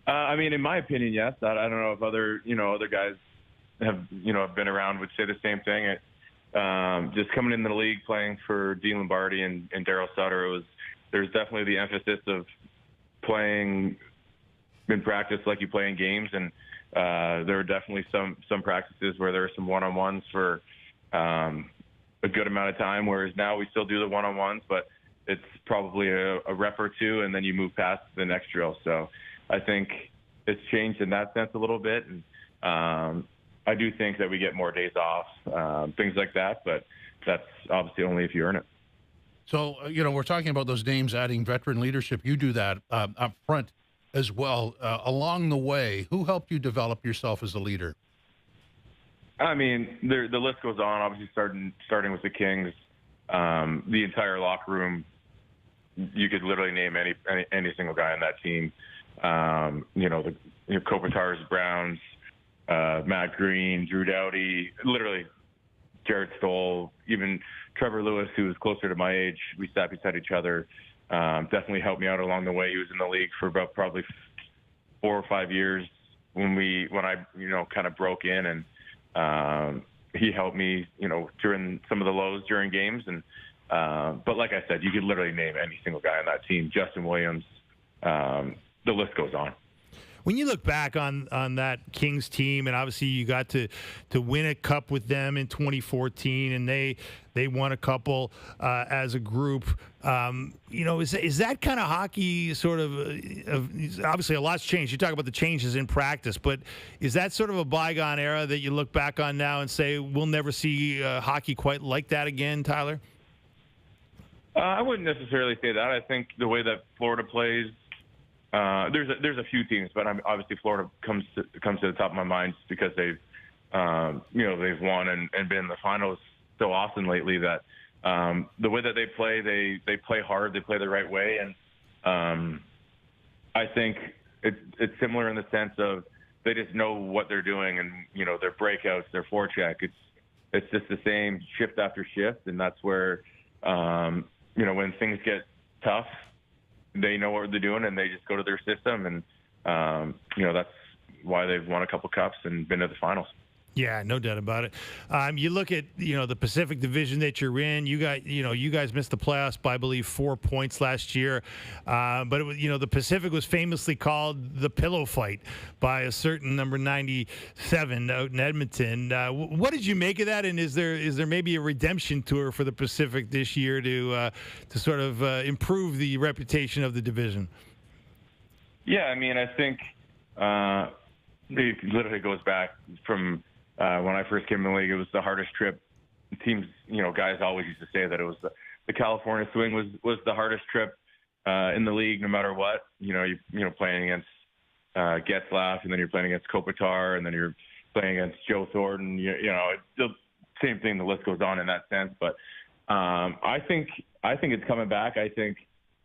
I mean, in my opinion, yes. I don't know if other guys have been around would say the same thing. Just coming into the league, playing for Dean Lombardi and Daryl Sutter, there's definitely the emphasis of playing in practice like you play in games, and there are definitely some practices where there are some one-on-ones for a good amount of time, whereas now we still do the one-on-ones, but it's probably a rep or two, and then you move past the next drill. So I think it's changed in that sense a little bit, and I do think that we get more days off, things like that, but that's obviously only if you earn it.
So, we're talking about those names adding veteran leadership. You do that up front as well. Along the way, who helped you develop yourself as a leader?
I mean, the list goes on, obviously starting with the Kings. The entire locker room, you could literally name any single guy on that team. The Kopitar's, Browns, Matt Green, Drew Doughty, literally Jared Stoll, even Trevor Lewis, who was closer to my age. We sat beside each other. Definitely helped me out along the way. He was in the league for about probably 4 or 5 years when I kind of broke in, and he helped me during some of the lows during games. And but like I said, you could literally name any single guy on that team. Justin Williams, the list goes on.
When you look back on that Kings team, and obviously you got to win a cup with them in 2014, and they won a couple as a group. Is that kind of hockey sort of obviously a lot's changed. You talk about the changes in practice, but is that sort of a bygone era that you look back on now and say we'll never see hockey quite like that again, Tyler?
I wouldn't necessarily say that. I think the way that Florida plays, there's a few teams, but obviously Florida comes to the top of my mind just because they've won and been in the finals so often lately that the way that they play hard, they play the right way, and I think it's similar in the sense of they just know what they're doing, and their breakouts, their forecheck, it's just the same shift after shift, and that's where when things get tough, they know what they're doing and they just go to their system, and that's why they've won a couple cups and been to the finals.
Yeah, no doubt about it. You look at the Pacific Division that you're in. You guys missed the playoffs by, I believe, 4 points last year. But it was, the Pacific was famously called the pillow fight by a certain number 97 out in Edmonton. What did you make of that? And is there maybe a redemption tour for the Pacific this year to sort of improve the reputation of the division?
Yeah, I mean, I think it literally goes back from. When I first came in the league, it was the hardest trip. Teams, guys always used to say that it was the California swing was the hardest trip in the league, no matter what. You're playing against Getzlaff, and then you're playing against Kopitar, and then you're playing against Joe Thornton. It's the same thing. The list goes on in that sense. But I think it's coming back. I think,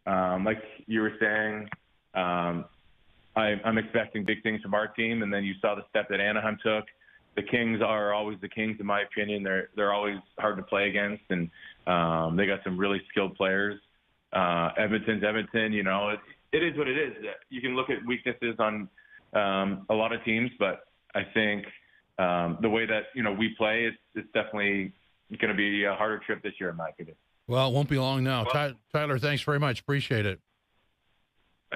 like you were saying, I'm expecting big things from our team, and then you saw the step that Anaheim took. The Kings are always the Kings, in my opinion. They're always hard to play against, and they got some really skilled players. Edmonton's Edmonton. It is what it is. You can look at weaknesses on a lot of teams, but I think the way that we play, it's definitely going to be a harder trip this year, in my opinion.
Well, it won't be long now. Tyler, thanks very much. Appreciate it.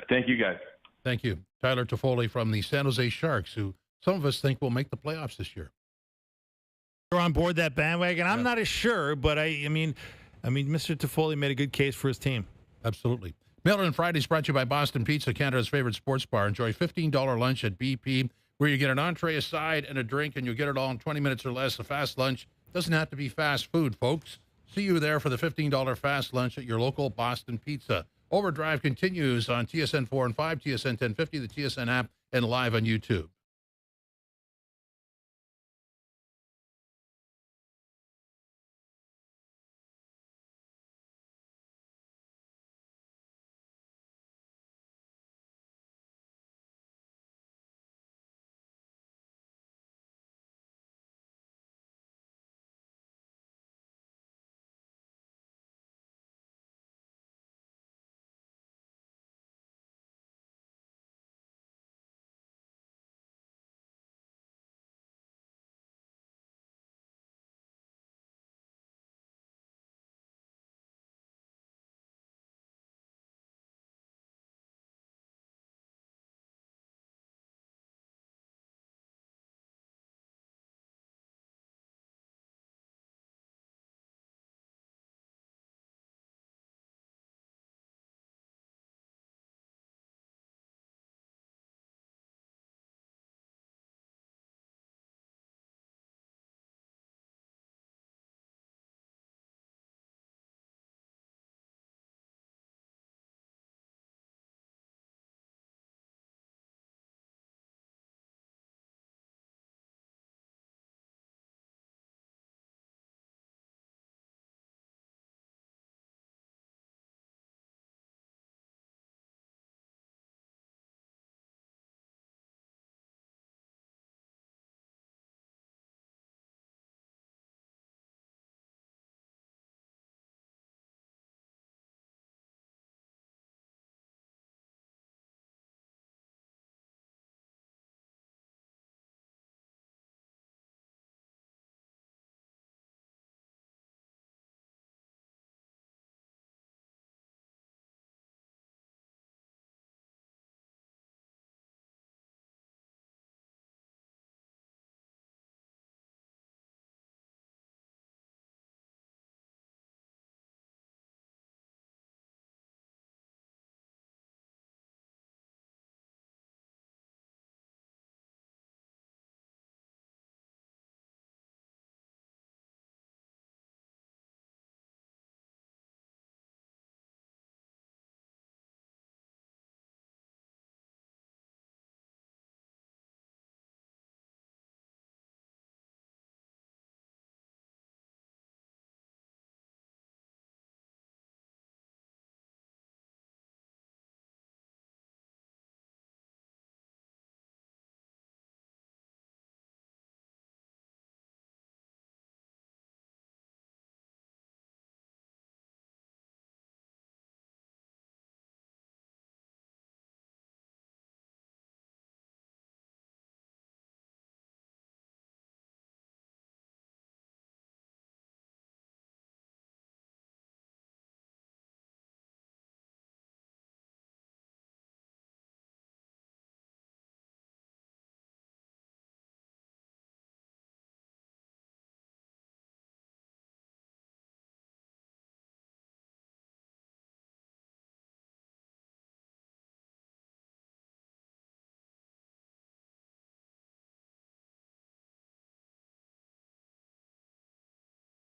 Thank you, guys.
Thank you. Tyler Toffoli from the San Jose Sharks, who some of us think will make the playoffs this year.
You're on board that bandwagon. I'm not as sure, but I mean, Mr. Toffoli made a good case for his team.
Absolutely. Mailer in Fridays brought to you by Boston Pizza, Canada's favorite sports bar. Enjoy $15 lunch at BP, where you get an entree, a side, and a drink, and you'll get it all in 20 minutes or less. A fast lunch doesn't have to be fast food, folks. See you there for the $15 fast lunch at your local Boston Pizza. OverDrive continues on TSN 4 and 5, TSN 1050, the TSN app, and live on YouTube.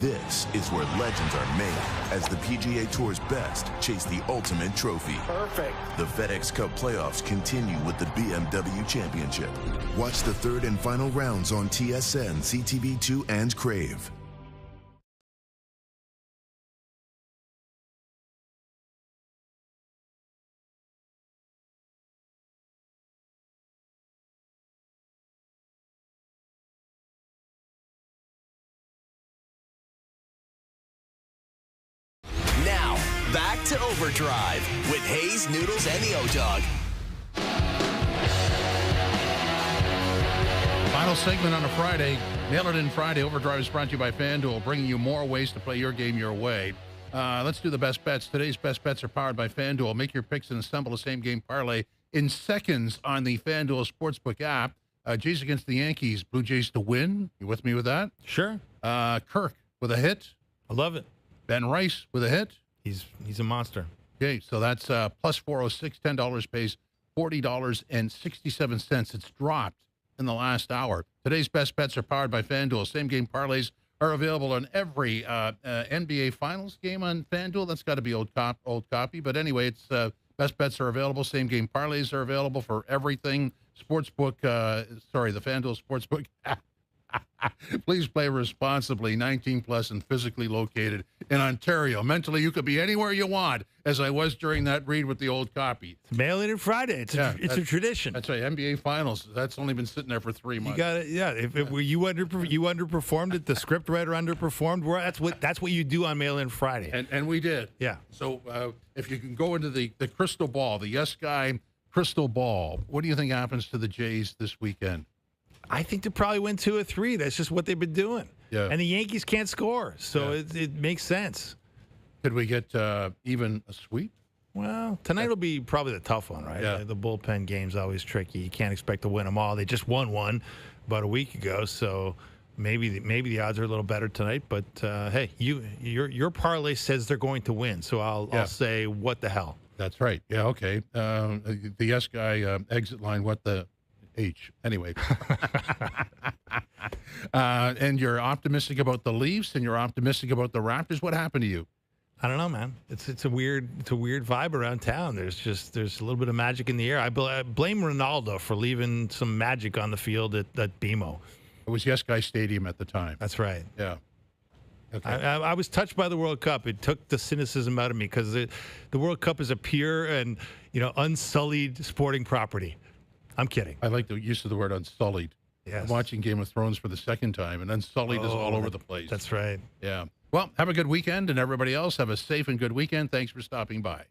This is where legends are made as the PGA Tour's best chase the ultimate trophy.
Perfect.
The FedEx Cup playoffs continue with the BMW Championship. Watch the third and final rounds on TSN, CTV2, and Crave.
Now, back to Overdrive with Hayes, Noodles, and the O-Dog.
Final segment on a Friday. Nail It In Friday. Overdrive is brought to you by FanDuel, bringing you more ways to play your game your way. Let's do the best bets. Today's best bets are powered by FanDuel. Make your picks and assemble a same-game parlay in seconds on the FanDuel Sportsbook app. Jays against the Yankees. Blue Jays to win. You with me with that?
Sure.
Kirk with a hit.
I love it.
Ben Rice with a hit.
He's a monster.
Okay, so that's plus 406. $10 pays $40.67. It's dropped in the last hour. Today's best bets are powered by FanDuel. Same game parlays are available on every NBA Finals game on FanDuel. That's got to be old copy. But anyway, it's best bets are available. Same game parlays are available for everything. Sportsbook, the FanDuel Sportsbook. Please play responsibly, 19 plus and physically located in Ontario. Mentally, you could be anywhere you want, as I was during that read with the old copy.
It's Mail It In Friday. It's a tradition.
That's right. NBA Finals. That's only been sitting there for 3 months.
You got it. Yeah. If you underperformed it, the script writer underperformed. That's what you do on Mail In Friday.
And we did.
Yeah.
So if you can go into the crystal ball, the yes guy crystal ball, what do you think happens to the Jays this weekend?
I think they'll probably win 2 or 3. That's just what they've been doing.
Yeah.
And the Yankees can't score, so it makes sense.
Could we get even a sweep?
Well, tonight will be probably the tough one, right?
Yeah.
The bullpen game's always tricky. You can't expect to win them all. They just won one about a week ago, so maybe the odds are a little better tonight. But hey, your parlay says they're going to win, so I'll say what the hell.
That's right. Yeah. Okay. The yes guy exit line. What the H. Anyway. And you're optimistic about the Leafs, and you're optimistic about the Raptors. What happened to you?
I don't know, man. It's a weird vibe around town. There's a little bit of magic in the air. I blame Ronaldo for leaving some magic on the field at BMO.
It was Yes Guy Stadium at the time.
That's right.
Yeah. Okay.
I was touched by the World Cup. It took the cynicism out of me because the World Cup is a pure and unsullied sporting property. I'm kidding.
I like the use of the word unsullied.
Yes.
I'm watching Game of Thrones for the second time, and unsullied is all over the place.
That's right.
Yeah. Well, have a good weekend, and everybody else have a safe and good weekend. Thanks for stopping by.